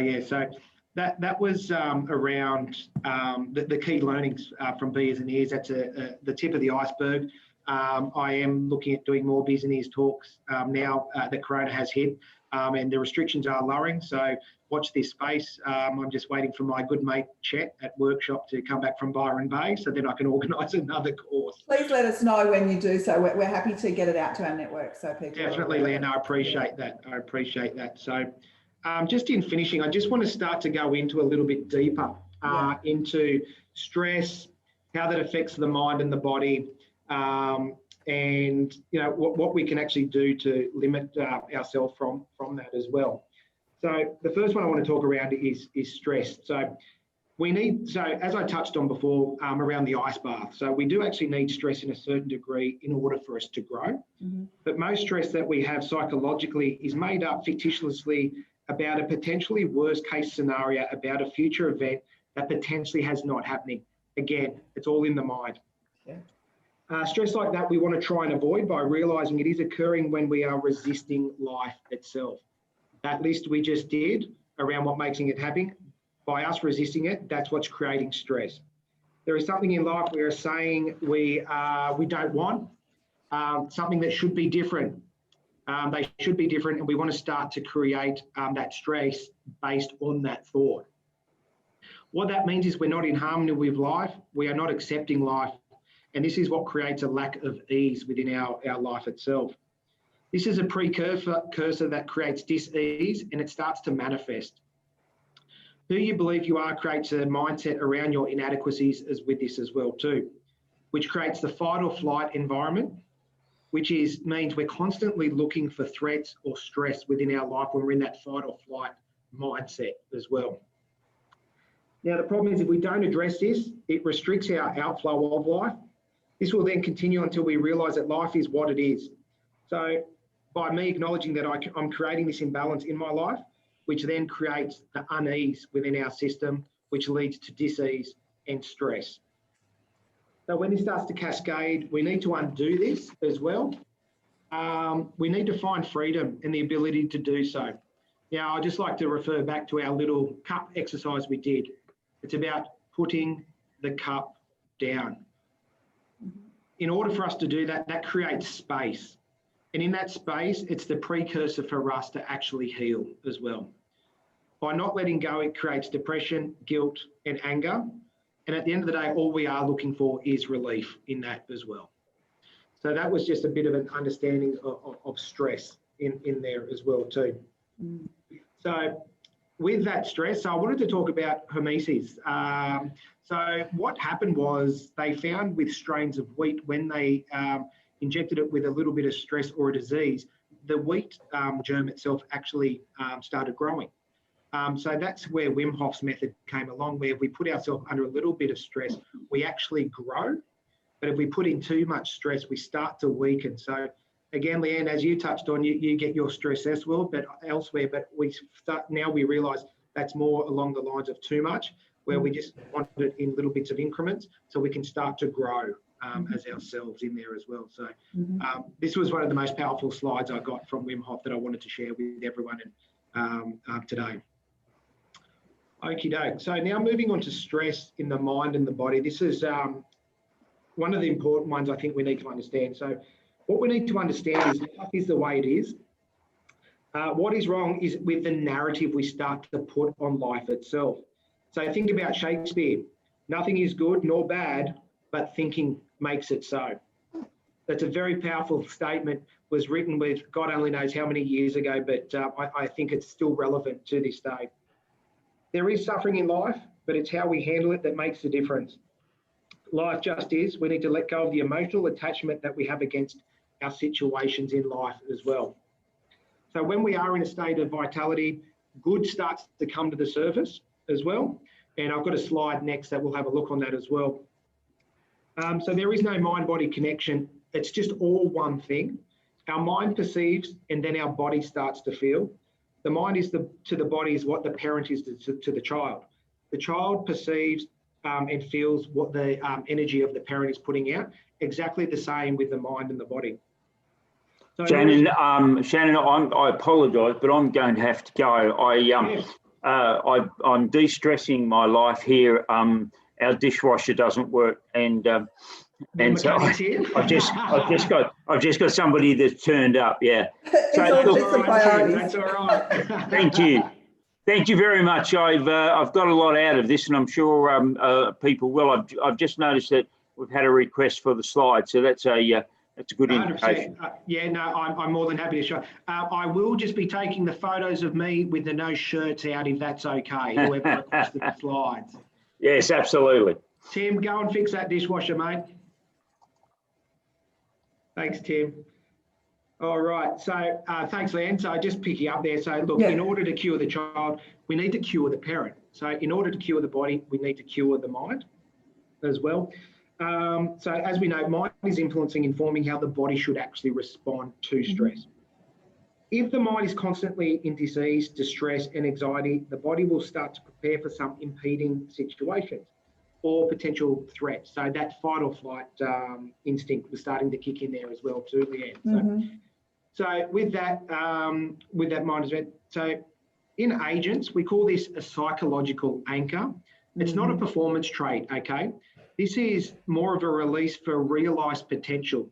that was around the key learnings from Beers and Ears. That's the tip of the iceberg. I am looking at doing more Beers and Ears talks now that Corona has hit, and the restrictions are lowering. So watch this space. I'm just waiting for my good mate Chet at workshop to come back from Byron Bay, so then I can organise another course. Please let us know when you do so. We're happy to get it out to our network so people. Definitely, Leanne. I appreciate that. I appreciate that. So just in finishing, I just want to start to go into a little bit deeper into stress, how that affects the mind and the body, and you know what we can actually do to limit ourselves from that as well. So the first one I want to talk around is stress. So as I touched on before, around the ice bath. So we do actually need stress in a certain degree in order for us to grow. But most stress that we have psychologically is made up fictitiously about a potentially worst case scenario, about a future event that potentially has not happening. Again, it's all in the mind. Stress like that we want to try and avoid by realising it is occurring when we are resisting life itself. That list we just did around what makes it happen, by us resisting it, that's what's creating stress. There is something in life we are saying we don't want, something that should be different. They should be different, and we want to start to create that stress based on that thought. What that means is we're not in harmony with life, we are not accepting life, and this is what creates a lack of ease within our life itself. This is a precursor that creates dis-ease, and it starts to manifest. Who you believe you are creates a mindset around your inadequacies with this as well too, which creates the fight or flight environment, which means we're constantly looking for threats or stress within our life when we're in that fight or flight mindset as well. Now, the problem is if we don't address this, it restricts our outflow of life. This will then continue until we realise that life is what it is. So by me acknowledging that I'm creating this imbalance in my life, which then creates the unease within our system, which leads to dis-ease and stress. So when this starts to cascade, we need to undo this as well. We need to find freedom and the ability to do so. Now, I'd just like to refer back to our little cup exercise we did. It's about putting the cup down. in order for us to do that, that creates space. And in that space, it's the precursor for us to actually heal as well. By not letting go, it creates depression, guilt, and anger. And at the end of the day, all we are looking for is relief in that as well. So that was just a bit of an understanding of stress in there as well too. Mm. So with that stress, so I wanted to talk about hormesis. So what happened was they found with strains of wheat, when they injected it with a little bit of stress or a disease, the wheat germ itself actually started growing. So that's where Wim Hof's method came along, where if we put ourselves under a little bit of stress, we actually grow. But if we put in too much stress, we start to weaken. So again, Leanne, as you touched on, you get your stress elsewhere, but now we realise that's more along the lines of too much, where we just want it in little bits of increments so we can start to grow as ourselves in there as well. So this was one of the most powerful slides I got from Wim Hof that I wanted to share with everyone today. Okie doke. So now moving on to stress in the mind and the body. This is one of the important ones I think we need to understand. So what we need to understand is life is the way it is. What is wrong is with the narrative we start to put on life itself. So think about Shakespeare. Nothing is good nor bad, but thinking makes it so. That's a very powerful statement, was written with God only knows how many years ago, but I think it's still relevant to this day. There is suffering in life, but it's how we handle it that makes the difference. Life just is. We need to let go of the emotional attachment that we have against our situations in life as well. So when we are in a state of vitality, good starts to come to the surface as well. And I've got a slide next that we'll have a look on that as well. So there is no mind-body connection. It's just all one thing. Our mind perceives and then our body starts to feel. The mind is to the body is what the parent is to the child. The child perceives and feels what the energy of the parent is putting out. Exactly the same with the mind and the body. So Shannon, I apologise, but I'm going to have to go. Yes. I'm de-stressing my life here. Our dishwasher doesn't work, and so I've just got somebody that's turned up. Yeah. So that's all right. Thank you very much. I've got a lot out of this, and I'm sure people will. I've just noticed that we've had a request for the slide, so that's a good indication. Yeah, no, I'm more than happy to show. I will just be taking the photos of me with the no shirts out, if that's okay. Whoever requested the slides. Yes, absolutely. Tim, go and fix that dishwasher, mate. Thanks, Tim. All right, so thanks, Leanne. So just picking up there. So look, in order to cure the child, we need to cure the parent. So in order to cure the body, we need to cure the mind as well. So as we know, mind is influencing, informing how the body should actually respond to stress. If the mind is constantly in disease, distress and anxiety, the body will start to prepare for some impeding situations or potential threats. So that fight or flight instinct was starting to kick in there as well too, Leanne. So with that mind, so in agents, we call this a psychological anchor. It's not a performance trait, okay? This is more of a release for realised potential.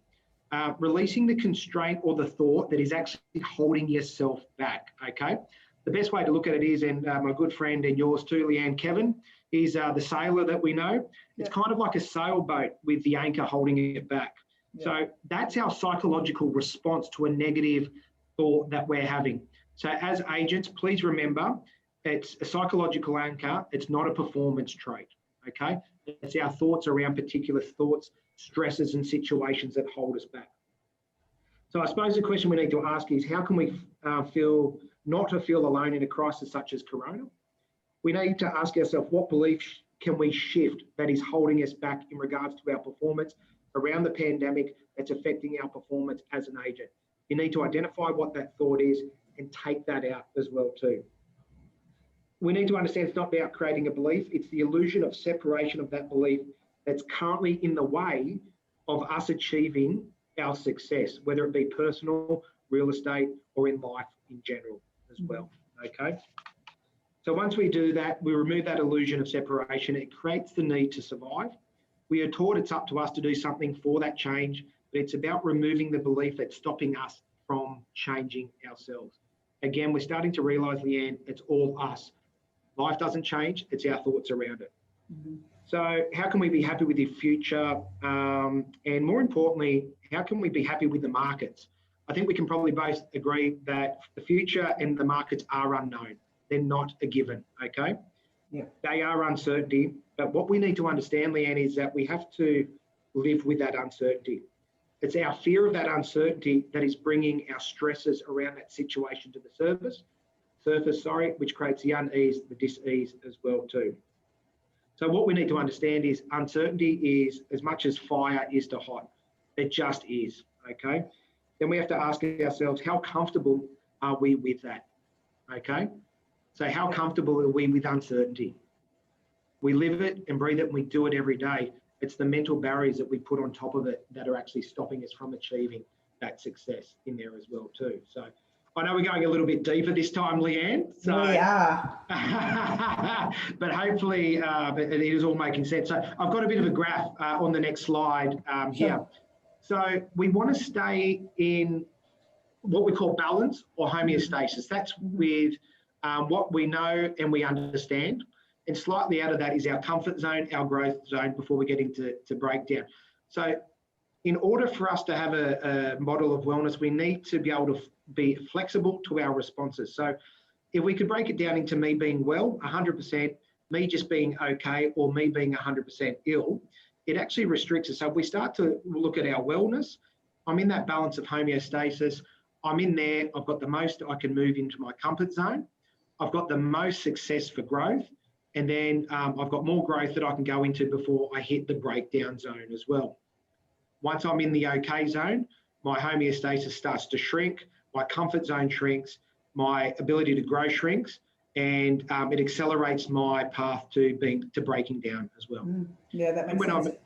Releasing the constraint or the thought that is actually holding yourself back, okay? The best way to look at it is, and my good friend and yours too, Leanne, Kevin, is the sailor that we know. It's kind of like a sailboat with the anchor holding it back. So that's our psychological response to a negative thought that we're having. So as agents, please remember, it's a psychological anchor. It's not a performance trait, okay? It's our thoughts around particular thoughts, stresses and situations that hold us back. So I suppose the question we need to ask is, how can we not feel alone in a crisis such as Corona? We need to ask ourselves, what beliefs can we shift that is holding us back in regards to our performance around the pandemic that's affecting our performance as an agent? You need to identify what that thought is and take that out as well too. We need to understand it's not about creating a belief, it's the illusion of separation of that belief that's currently in the way of us achieving our success, whether it be personal, real estate, or in life in general as well, okay? So once we do that, we remove that illusion of separation, it creates the need to survive. We are taught it's up to us to do something for that change, but it's about removing the belief that's stopping us from changing ourselves. Again, we're starting to realise, Leanne, it's all us. Life doesn't change, it's our thoughts around it. Mm-hmm. So how can we be happy with the future? And more importantly, how can we be happy with the markets? I think we can probably both agree that the future and the markets are unknown. They're not a given, okay? Yeah. They are uncertainty, but what we need to understand, Leanne, is that we have to live with that uncertainty. It's our fear of that uncertainty that is bringing our stresses around that situation to the surface, which creates the unease, the dis-ease as well too. So what we need to understand is uncertainty is as much as fire is to hot. It just is, okay? Then we have to ask ourselves, how comfortable are we with that, okay? So how comfortable are we with uncertainty? We live it and breathe it and we do it every day. It's the mental barriers that we put on top of it that are actually stopping us from achieving that success in there as well too. So I know we're going a little bit deeper this time, Leanne. So, we are. but hopefully it is all making sense. So I've got a bit of a graph on the next slide here. So we want to stay in what we call balance or homeostasis. That's with what we know and we understand. And slightly out of that is our comfort zone, our growth zone before we get into breakdown. So in order for us to have a model of wellness, we need to be able to be flexible to our responses. So if we could break it down into me being well, 100%, me just being okay, or me being 100% ill, it actually restricts us. So if we start to look at our wellness, I'm in that balance of homeostasis. I'm in there, I've got the most I can move into my comfort zone. I've got the most success for growth. And then I've got more growth that I can go into before I hit the breakdown zone as well. Once I'm in the okay zone, my homeostasis starts to shrink, my comfort zone shrinks, my ability to grow shrinks, and it accelerates my path to breaking down as well. Yeah, that makes sense.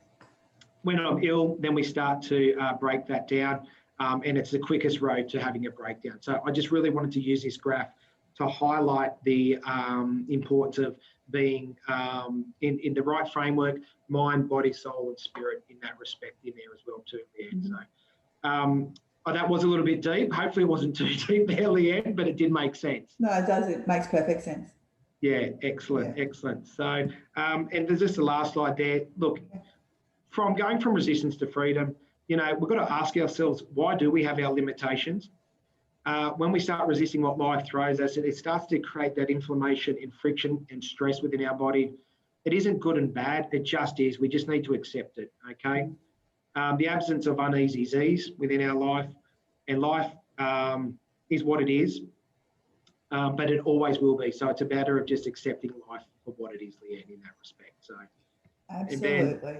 When I'm ill, then we start to break that down, and it's the quickest road to having a breakdown. So I just really wanted to use this graph to highlight the importance of being in the right framework, mind, body, soul, and spirit in that respect in there as well too, Leanne. So that was a little bit deep. Hopefully it wasn't too deep there, Leanne, but it did make sense. No, it does. It makes perfect sense. Yeah, excellent, excellent. So, and there's just the last slide there. Look, from going from resistance to freedom, you know, we've got to ask ourselves, why do we have our limitations? When we start resisting what life throws us, it starts to create that inflammation and friction and stress within our body. It isn't good and bad, it just is. We just need to accept it, okay? The absence of unease is ease within our life, and life is what it is, but it always will be. So it's a matter of just accepting life for what it is, Leanne, in that respect. So, absolutely.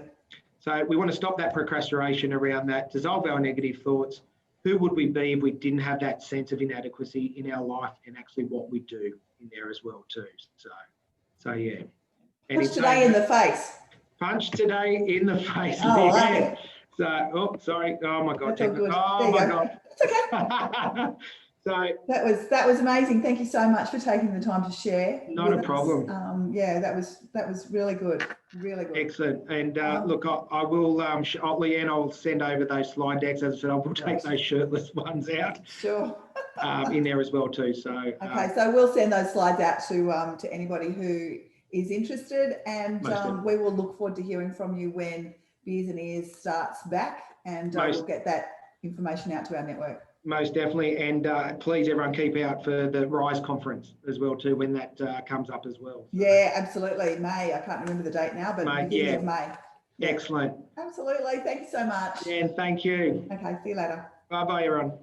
So we want to stop that procrastination around that, dissolve our negative thoughts. Who would we be if we didn't have that sense of inadequacy in our life, and actually what we do in there as well too. So yeah. Punch today in the face. Punch today in the face. Oh, yeah. So, oh, sorry. Oh my God. Oh my God. It's okay. So that was amazing. Thank you so much for taking the time to share. Not a problem. Yeah, that was really good. Really good. Excellent. And look, I will, Leanne, I'll send over those slide decks. As I said, I will take those shirtless ones out. Sure. In there as well too. So okay, so we'll send those slides out to anybody who is interested, and we will look forward to hearing from you when Beers and Ears starts back, and we'll get that information out to our network. Most definitely, and please everyone keep out for the RISE conference as well too when that comes up as well. So. Yeah, absolutely. May, I can't remember the date now, but beginning of May. Yeah. Excellent. Absolutely. Thank you so much. And thank you. Okay, see you later. Bye-bye, everyone.